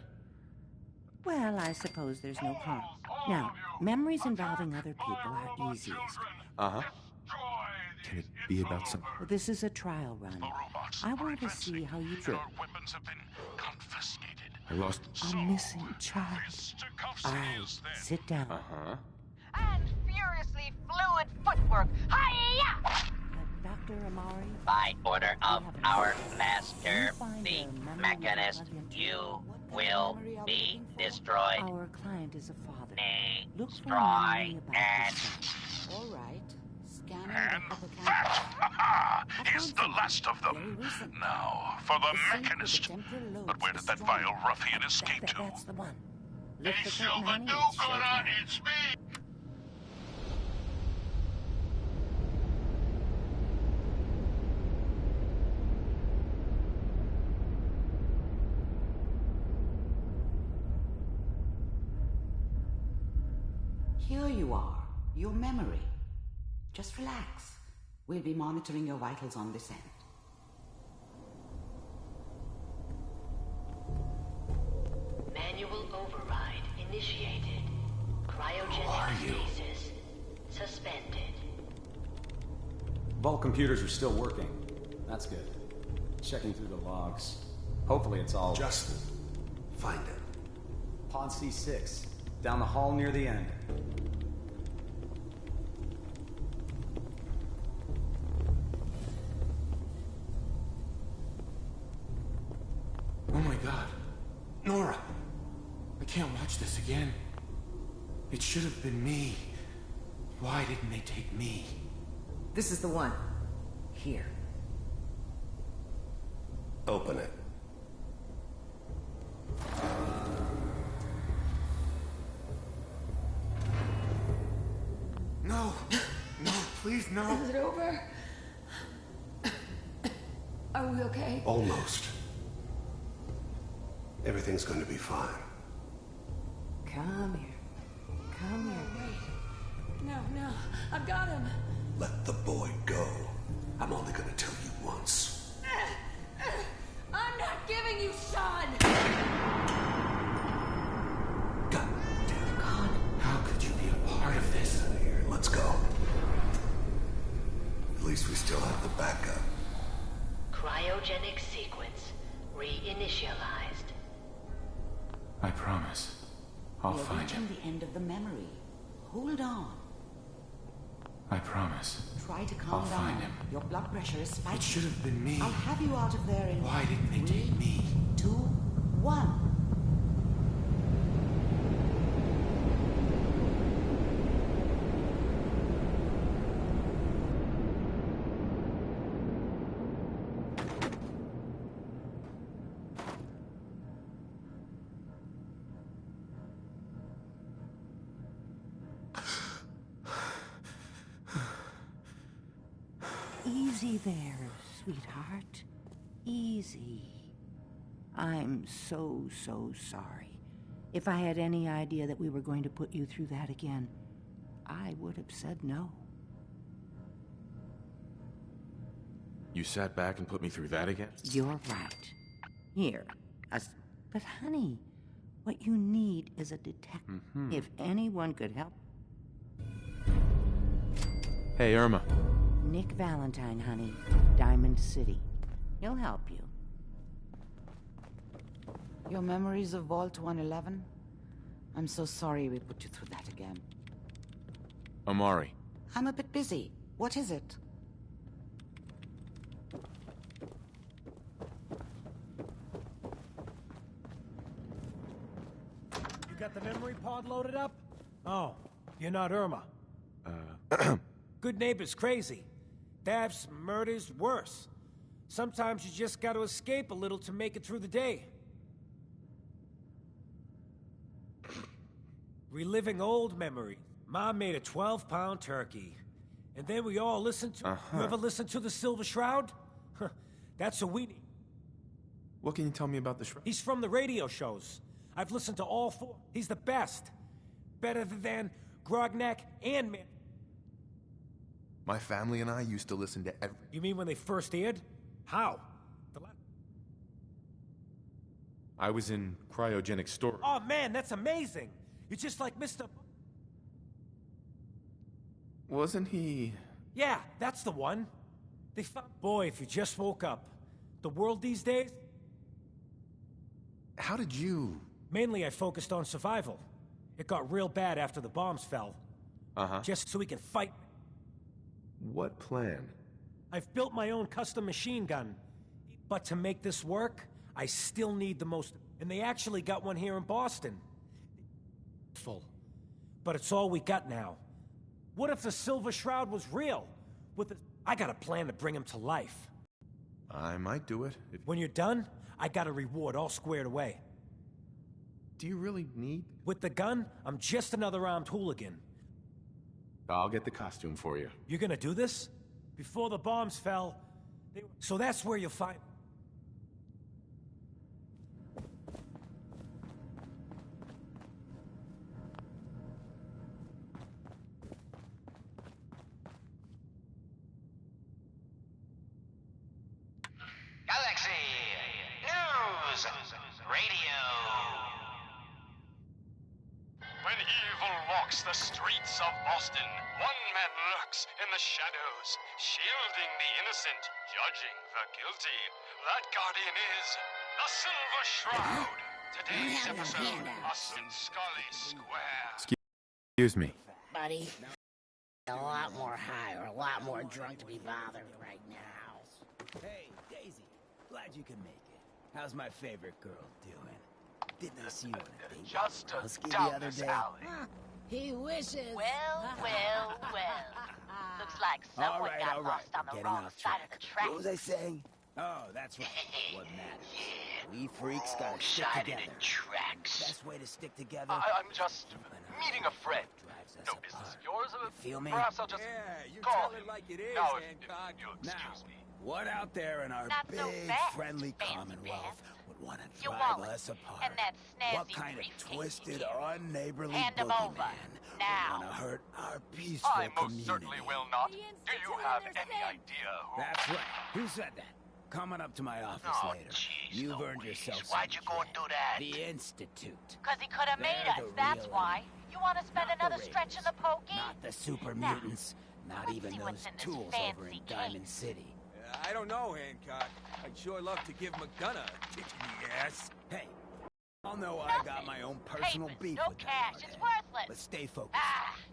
Well, I suppose there's no harm. Now, memories involving other people are easiest. Uh-huh. Can it be about some... This is a trial run. I want to see how you do. Weapons have been confiscated. I lost... A missing child. All right, sit down. Uh-huh. And furiously fluid footwork. Hiya! Dr. Amari? By order of our master, the Mechanist, you will be destroyed. Our client is a father. Look for Destroy and... All right. Scanning And the that is the last of them. Now, for the Mechanist. But where did that vile ruffian escape to? That's the one. Hey, Silver do-gooder, it's me! Here you are, your memory. Just relax. We'll be monitoring your vitals on this end. Manual override initiated. Cryogenic stasis suspended. Vault computers are still working. That's good. Checking through the logs. Hopefully it's all... Justin, find it. Pod C6. Down the hall near the end. Oh my god. Nora! I can't watch this again. It should have been me. Why didn't they take me? This is the one. Here. Open it. No! No, please, no! Is it over? Are we okay? Almost. Everything's going to be fine. Come here. Come here. No, I've got him. Let the boy go. I'm only going least we still have the backup. Cryogenic sequence reinitialized. I promise. I'll We're find reaching him. the end of the memory. Hold on. I promise. Try to calm I'll down. find him. Your blood pressure is spiking. It should have been me. I'll have you out of there in Why didn't they take me? 2, 1. Easy there, sweetheart. Easy. I'm so sorry. If I had any idea that we were going to put you through that again, I would have said no. You sat back and put me through that again? You're right. Here. But honey, what you need is a detective. If anyone could help... Hey, Irma. Nick Valentine, honey. Diamond City. He'll help you. Your memories of Vault 111? I'm so sorry we put you through that again. Amari. I'm a bit busy. What is it? You got the memory pod loaded up? Oh, you're not Irma. Good neighbor's crazy. Thefts, murders, worse. Sometimes you just gotta escape a little to make it through the day. Reliving old memories. Mom made a 12-pound turkey. And then we all listened to... You ever listen to the Silver Shroud? That's what we need. What can you tell me about the Shroud? He's from the radio shows. I've listened to all 4. He's the best. Better than Grognak and Man. My family and I used to listen to every... You mean when they first aired? How? I was in cryogenic storage. Oh man, that's amazing! You're just like Mr. Wasn't he... Yeah, that's the one. They found... Boy, if you just woke up. The world these days... How did you... Mainly I focused on survival. It got real bad after the bombs fell. Just so we can fight... What plan? I've built my own custom machine gun. But to make this work, I still need the most... And they actually got one here in Boston. Full. But it's all we got now. What if the Silver Shroud was real? I got a plan to bring him to life. I might do it. When you're done, I got a reward all squared away. Do you really need... With the gun, I'm just another armed hooligan. I'll get the costume for you. You're gonna do this? Before the bombs fell... So that's where you'll find... Galaxy News Radio. When evil walks the streets of Boston, one man lurks in the shadows, shielding the innocent, judging the guilty. That guardian is the Silver Shroud. Today's episode, Scully Square. Excuse me. Buddy, a lot more high or a lot more drunk to be bothered right now. Hey, Daisy. Glad you can make it. How's my favorite girl doing? Didn't I see you on a date? Just Husky down the other this day? alley. He wishes. Well. Looks like someone got lost on the Getting wrong off side track. of the track. What was I saying? Oh, that's right. What matters? We freaks gotta stick together. Tracks. Best way to stick together. I'm just meeting a friend. No business of yours. Feel me? Perhaps I'll just you call tell it you. like it is, Now, if Hancock. you'll excuse me. What out there in our Not big, so fast, friendly fancy Commonwealth would want to Your drive wallet us apart? and that snazzy What kind of briefcase twisted, you carry. unneighborly Hand 'em boogeyman over, now. would want to hurt our peaceful I most community? certainly will not. Do you have any idea who... That's right. Who said that? Coming up to my office Oh, later. jeez, You've earned yourself Why'd you some go and do that? The Institute. Because he could have made They're us, the that's real why. You want to spend Not the another stretch in the pokey? Not the super Now, mutants. Not Let's even see those what's in this tools over in fancy Diamond case. City. I don't know, Hancock. I'd sure love to give McDonough a kick in the ass. Hey, I'll know I got my own personal Papers, beef no with that cash. It's hardhead. worthless. But stay focused.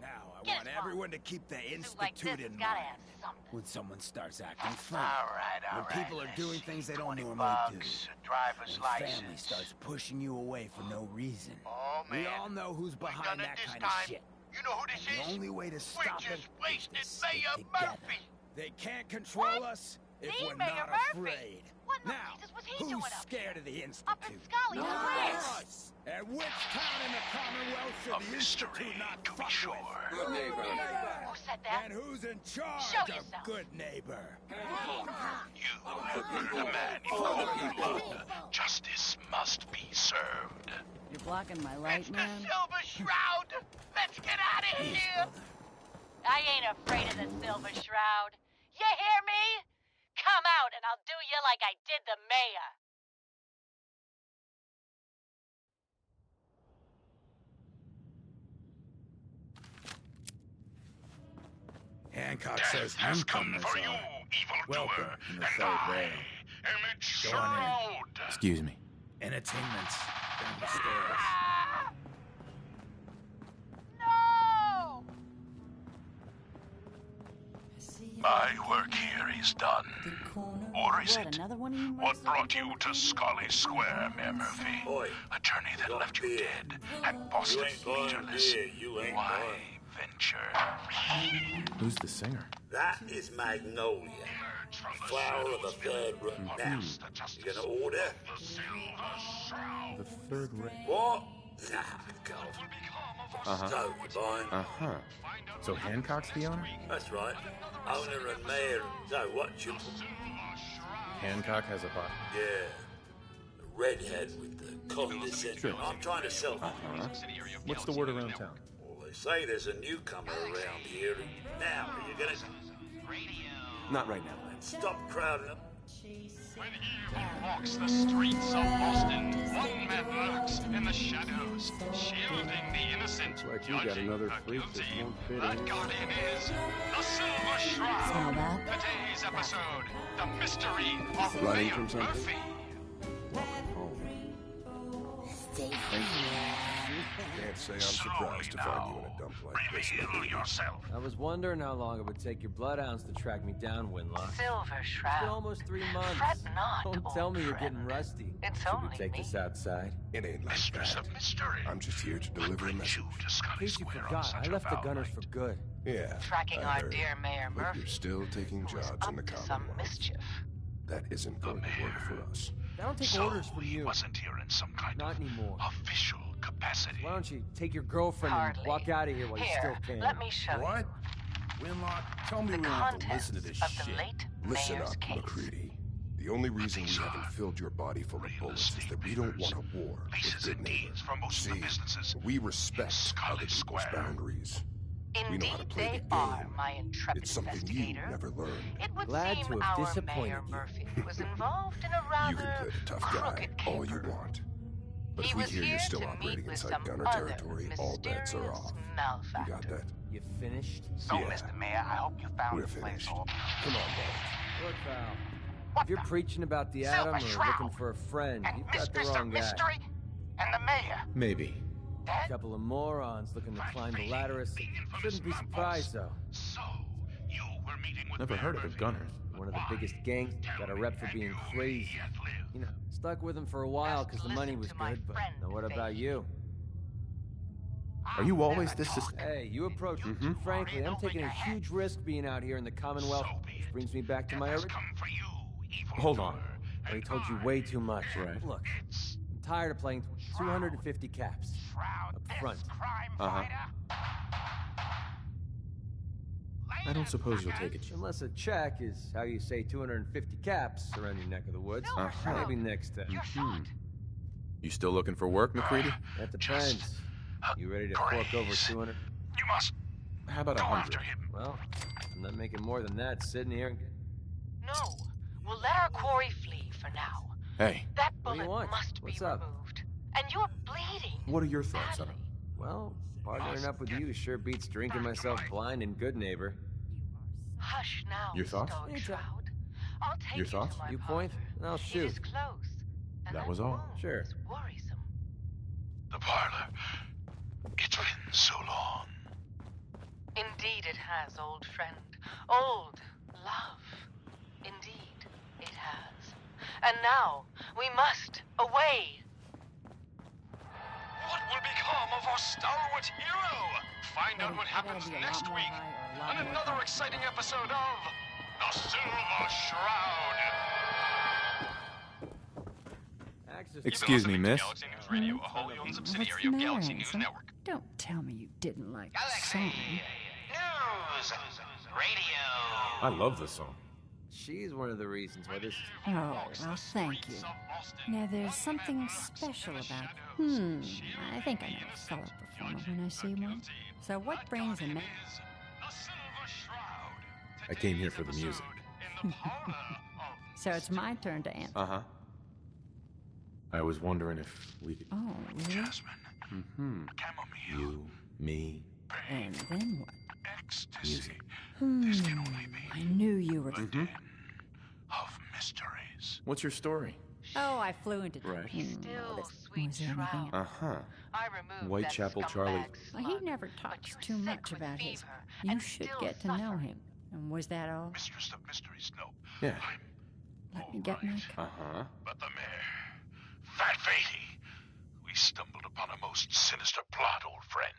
Now, I Get want it, everyone to keep the Suit like this Institute has in gotta mind. have something. When someone starts acting funny. All right, when people are doing things they don't normally bucks, do. a driver's When license. family starts pushing you away for no reason. Oh, man. We all know who's behind that kind time. of shit. You know who this And is? the only way to We stop it just wasted is to stick Mayor together. Murphy. They can't control us if Me, we're Mayor not Murphy? afraid. What in the Now, blazes was he who's doing up scared here? of the Institute? Up in Scully, Us! And which town in the Commonwealth should the Institute not fuck with? Good neighbor. Who said that? And who's in charge Show of yourself. good neighbor? The man you call people. Justice must be served. You're blocking my light, man. Silver Shroud! Let's get out of here! I ain't afraid of the Silver Shroud. You hear me? Come out and I'll do you like I did the mayor. Hancock Death says has come newcomers for you, are evildoer, welcome in the and third I rail. am its Go on in. shroud. Excuse me. Entertainment's down the stairs. No! My work here is done. Or is What, it? another one of you What brought you to Scully Square, Mayor Murphy? A journey that left you dead and Boston leaderless. Why venture? Who's the singer? That is Magnolia, flower of the third room. Now, you gonna order? The third ring. What? Nah, go. Uh-huh. So, you buying? Uh-huh. So Hancock's the owner? That's right. Owner and mayor. So, what you... Hancock has a bar. Yeah. The redhead with the condescension. Sure. I'm trying to sell... Uh-huh. What's the word around town? Well, they say there's a newcomer around here. Now, are you gonna... Not right now. Then stop crowding up. When evil walks the streets of Boston, one man lurks in the shadows, shielding the innocent, Like you got judging another the freak guilty. that won't fit That in. guardian is the Silver Shroud. Smell that? Today's episode, the mystery of Running Mayor from something? Murphy. Stay free, man. Can't say I'm surprised to find you in a dump like this. Reveal yourself. I was wondering how long it would take your bloodhounds to track me down, Winlock. Silver It's Shroud. been almost 3 months. Fret not, Don't tell old me you're friend. getting rusty. It's Should only we take me. this outside? It ain't like Mistress that. of mystery. I'm just here to deliver a message. You to In Scully case you Square on forgot, such I a left the foul Gunners night. for good. Yeah. Tracking I our heard. dear Mayor But Murphy. you're still taking who is jobs in the up to some Commonwealth. mischief. That isn't going to work for us. I don't take So orders from he you. wasn't here in some kind Not of anymore. official capacity. Why don't you take your girlfriend Hardly. and walk out of here while you Here, still can? let me show What? Winlock, tell me The we don't have to listen to contents this of the shit. late Listen mayor's up, case. McCready. The only reason we haven't filled your body full of bullets is that we don't want a war with Leases good and neighbor. deeds for most of the See, businesses. we respect Scully other people's Square. boundaries. We know how to Indeed, play they the are game. my intrepid It's something you investigator. never learned. It would Glad seem to have our disappointed Mayor you. Murphy was involved in a You rather can play the tough guy crooked all you caper. want. But He if we was hear here you're still to meet operating with inside some gunner other territory, all bets are mysterious off. You malefactor. got that? You finished? So, Yeah. Mr. Mayor, I hope you found We're the place finished. all. Come on, boy. Look, pal. If you're preaching about the Silver atom or Shroud. looking for a friend, And you've got the Mistress of wrong guy. Mystery and the mayor. Maybe. A couple of morons looking to climb the ladder. Shouldn't be surprised, though. So, you were meeting with Never Mayor heard of a Murphy. gunner. One of the biggest gangs, got a rep for being crazy. You know, stuck with him for a while because the money was good, but now what about you? Are you always this Hey, you approach me. Frankly, I'm taking a huge risk being out here in the Commonwealth, which brings me back to my original. Hold on. I already told you way too much. Right. Look, I'm tired of playing 250 caps up front. Uh-huh. I don't suppose you'll take it. Unless a check is how you say 250 caps around your neck of the woods. Uh-huh. Maybe next time. You still looking for work, McCready? That depends. You ready to fork over 200? You must. How about Go 100? after him. Well, I'm not making more than that sitting here. No, we'll let our quarry flee for now. Hey, That What do you bullet want? must What's be up? removed. And you're bleeding. what are your thoughts on it? Well, partnering up with you sure beats drinking myself blind in Good Neighbor. Hush now, Your thoughts? Stoic Shroud. I'll take Your you thoughts? to my You parlor. point, and I'll It shoot. is close, and That was all. wound Sure. is worrisome. The parlor. It's been so long. Indeed it has, old friend. Old love. Indeed it has. And now, we must away. What will become of our stalwart hero? Find out what happens next week on another exciting episode of The Silver Shroud. Excuse me, miss. Galaxy News Radio, a wholly owned What's subsidiary the of matter, Galaxy News Ansel? Network. Don't tell me you didn't like the song. News. Radio. I love this song. She's one of the reasons why this is... Oh, well, thank you. Now, there's something special about I think I know a fellow performer when I see one. So what brings a man... I came here for the music. So it's my turn to answer. Uh-huh. I was wondering if we could... Oh, really? Mm-hmm. You, me, And then what? music. I knew you were... Mm-hmm. Of mysteries. What's your story? Oh, I flew into... Right. Was there anything else? Uh-huh. I removed Whitechapel that Charlie. scumbag Well, he never talks too much about his... You should get to know him. And was that all? Mistress of Mysteries, no. Yeah. Let me get my... Uh-huh. But the mayor, Fat Fatey, we stumbled upon a most sinister plot, old friend.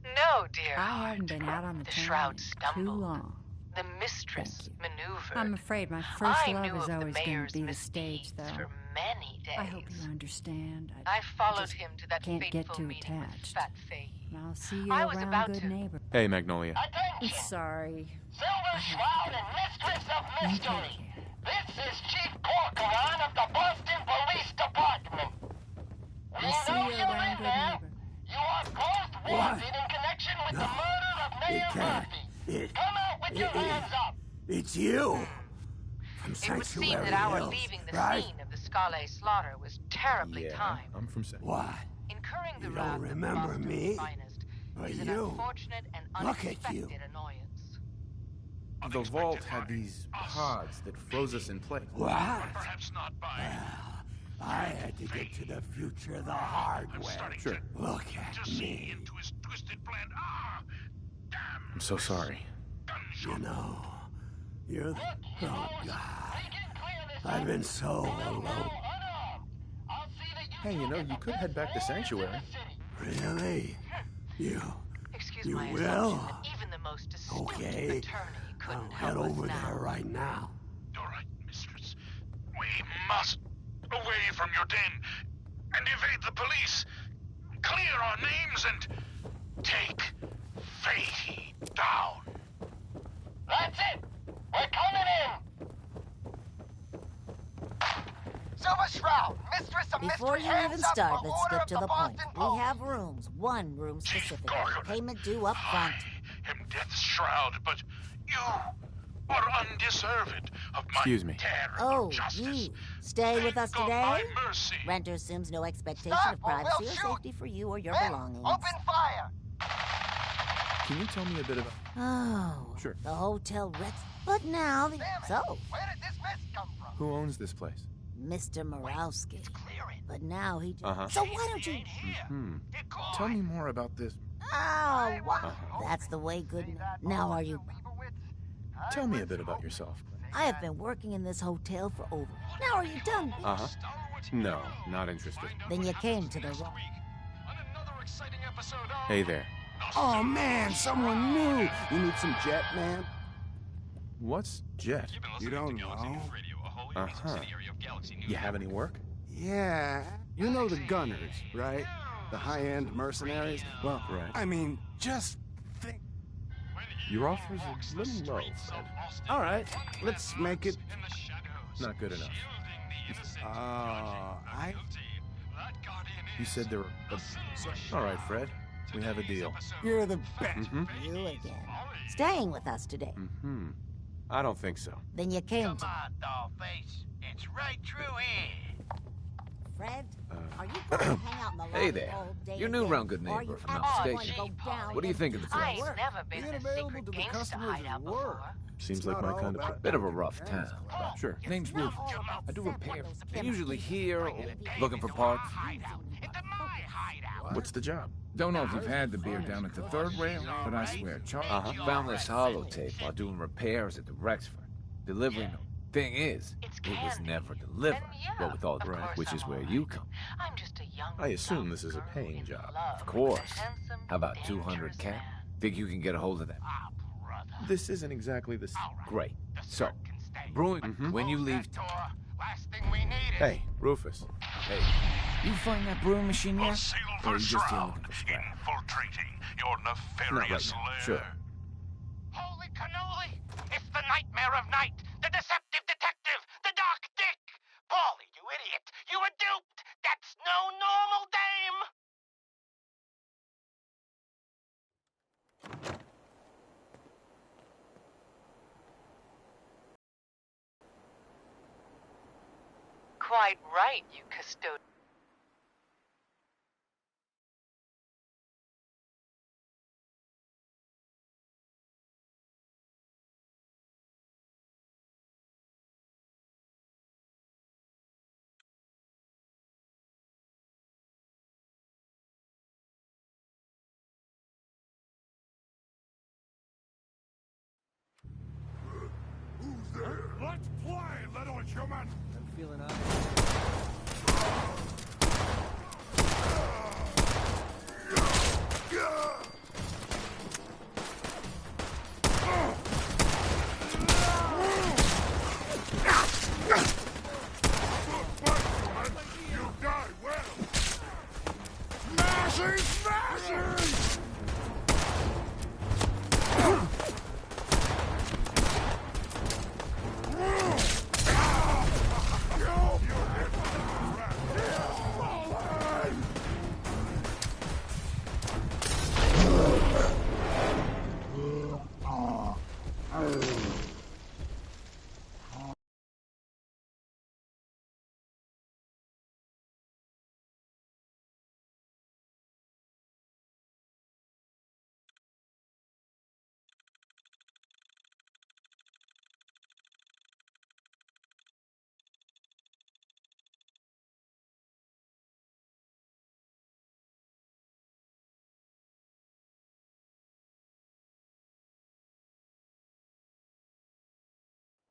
No, dear. I haven't been out on the shroud town in too long. The mistress maneuvered. I'm afraid my first I love knew is of the always going mayor's to be the stage, though. for many days. I hope you understand. I followed him to that can't get fateful too meeting with attached. Fat Faye. I'll see you I was around, about good to. neighbor. Hey, Magnolia. I'm sorry. Silver Shroud and Mistress of Mystery. This is Chief Corcoran of the Boston Police Department. We I'll see know you you're around, in good there. neighbor. You are most wanted in connection with the murder of Mayor Murphy. Come out with your hands up. It's you! From It would seem Sanctuary that our Hills, leaving the right? scene of the Scala slaughter was terribly Yeah, timed. I'm from What? Incurring the You wrath don't of remember Boston's me? finest Or is an you? unfortunate and Look at unexpected you. annoyance. The vault had these pods that froze us in place. What? Perhaps not by... I had to get to the future the hard way. Sure. Look at me. into his twisted plan. Ah! Damn! I'm so sorry. You know, you're the... Oh, God. I've been so alone. Hey, you know, you could head back to Sanctuary. Really? You Excuse You my will? assumption that even the most astute Okay. attorney I'll couldn't head help us over now. there right now. All right, mistress. We must away from your den and evade the police. Clear our names and take Fatey down. That's it. We're coming in. Silver Shroud, Mistress of Before Mystery, you hands even up start, for let's order get of to the point. Boston We Post. have rooms, one room specifically. Payment due up front. Him Death's Shroud, but you were undeserved of my Excuse me. Oh, justice. you stay with us God, today? my mercy. Renter assumes no expectation Stop of or we'll privacy or shoot. safety for you or your Men, belongings. open fire. Can you tell me a bit about... Oh, Sure. the hotel wrecks. But now, so, Where did this mess come from? Who owns this place? Mr. Morowski. But now he just... Uh-huh. So why don't you... Tell me more about this. Oh, wow. That's the way, good... Now are you... Tell me a bit about yourself. I have been working in this hotel for over... Now are you done? Uh-huh. No, not interested. Then you came to the wrong... Hey there. Oh, man, someone new. You need some jet, man? What's Jet? You don't know? Uh-huh. You have any work? Yeah. You know the Gunners, right? The high-end mercenaries? Well, Right. I mean, just think... Your offer's a little low, Fred. All right, let's make it... Not good enough. You said there were... All right, Fred. We have a deal. You're the best. Mm-hmm. You again. Staying with us today. Mm-hmm. I don't think so. Then you came to... Dollface. It's right through here. Fred? Are you going to hang out in the lobby Hey there. all day You're new again, around Good or are Neighbor, you if I'm not actually mistaken. going to go down What do you and think of the do some place? work? Never been in a secret gangster hideout before. Seems like my kind of... Bit of a rough town. Sure. Name's Rufus. I do repairs. I'm usually here or looking for parts. What's the job? Don't know if you've had the beer down at the third rail, but I swear, Charlie. Found this holotape while doing repairs at the Rexford. Delivering them. Thing is, it was never delivered. But with all the which is where you come. I'm just a young I assume this is a paying job. Of course. How about 200 cap? Think you can get a hold of that? This isn't exactly the... Great. So, brewing, when you leave... Hey, Rufus. Hey, you find that brewing machine yet? Or are you just here looking for scrap? Infiltrating your nefarious lair. Sure. Holy cannoli! It's the nightmare of night! The deceptive detective! The dark dick! Paulie, you idiot! You were duped! That's no normal dame! Quite right, you custodian. Let's play, little human! I'm feeling out. You die well! Smashing, smashing!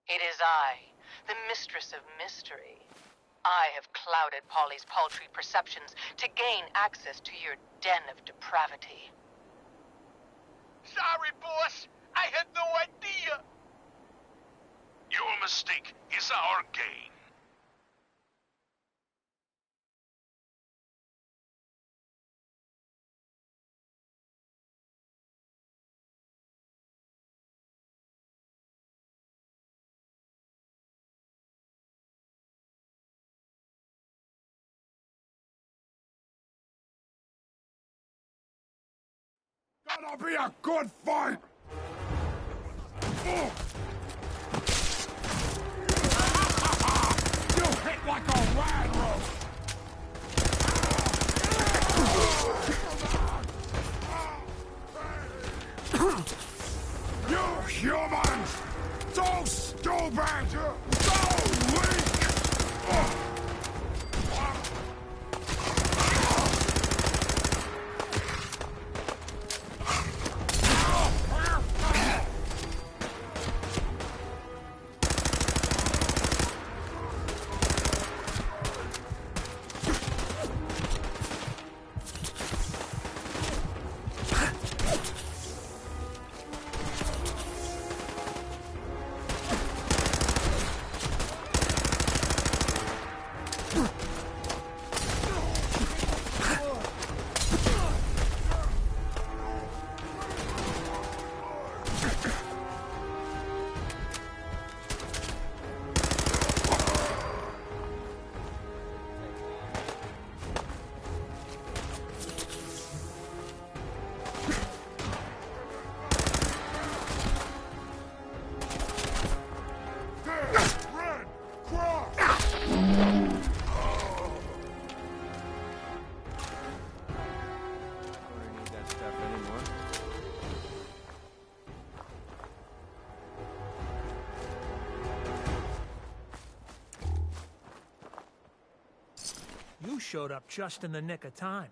It is I, the mistress of mystery. I have clouded Polly's paltry perceptions to gain access to your den of depravity. Sorry, boss. I had no idea. Your mistake is our gain. Gonna be a good fight! You hit like a rad roast! You humans! So stupid! So weak! showed up just in the nick of time.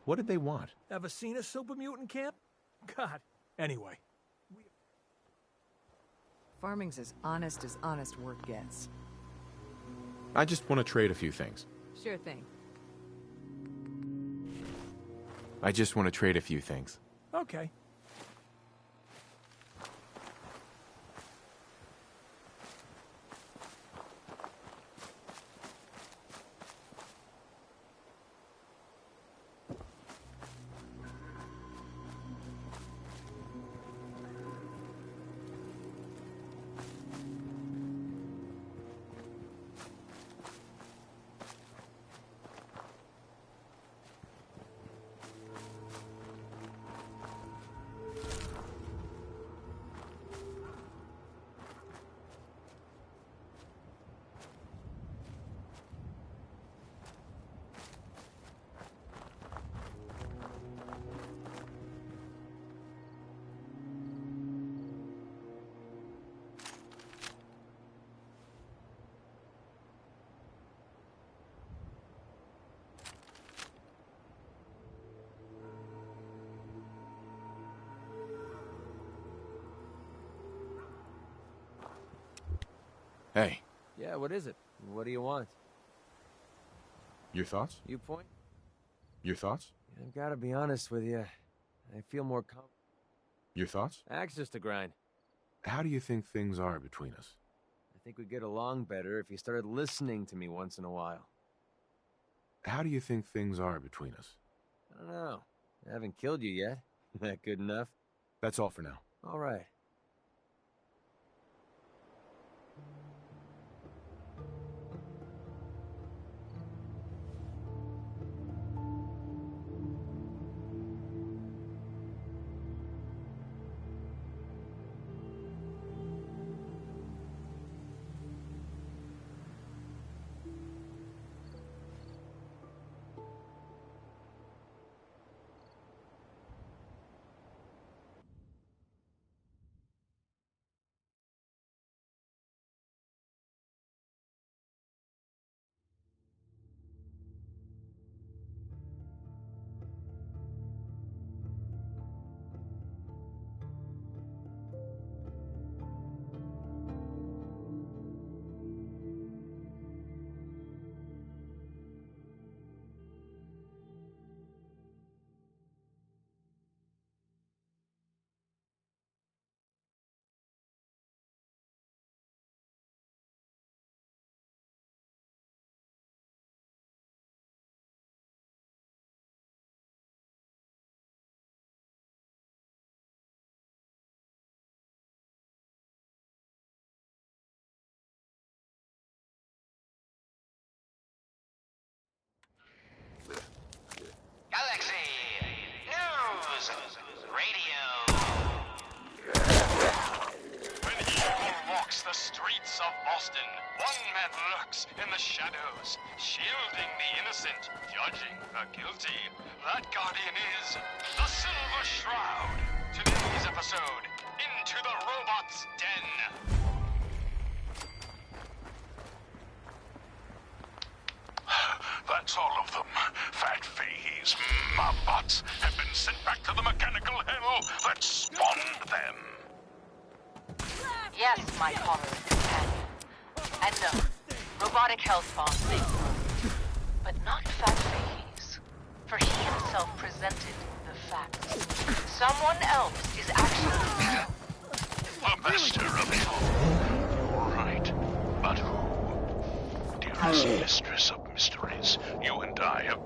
What did they want? Ever seen a super mutant camp? God. Anyway. Farming's as honest work gets. I just want to trade a few things. Sure thing. I just want to trade a few things. Okay. Hey. Yeah, what is it? What do you want? Your thoughts? You point? Your thoughts? I've got to be honest with you. I feel more Your thoughts? Axe just to grind. How do you think things are between us? I think we'd get along better if you started listening to me once in a while. How do you think things are between us? I don't know. I haven't killed you yet. That good enough? That's all for now. All right. Galaxy News Radio. When evil walks the streets of Boston, one man lurks in the shadows, shielding the innocent, judging the guilty. That guardian is the Silver Shroud. Today's episode, Into the Robot's Den. That's all of them. Fat Fahey's Mobbots have been sent back to the mechanical hell that spawned them. Yes, my tolerant companion. And no, robotic hellspawn may grow, but not Fat Fahey's. For he himself presented the facts. Someone else is actually The master of it all. All right. But who? Dearest mistress of mysteries, you and I have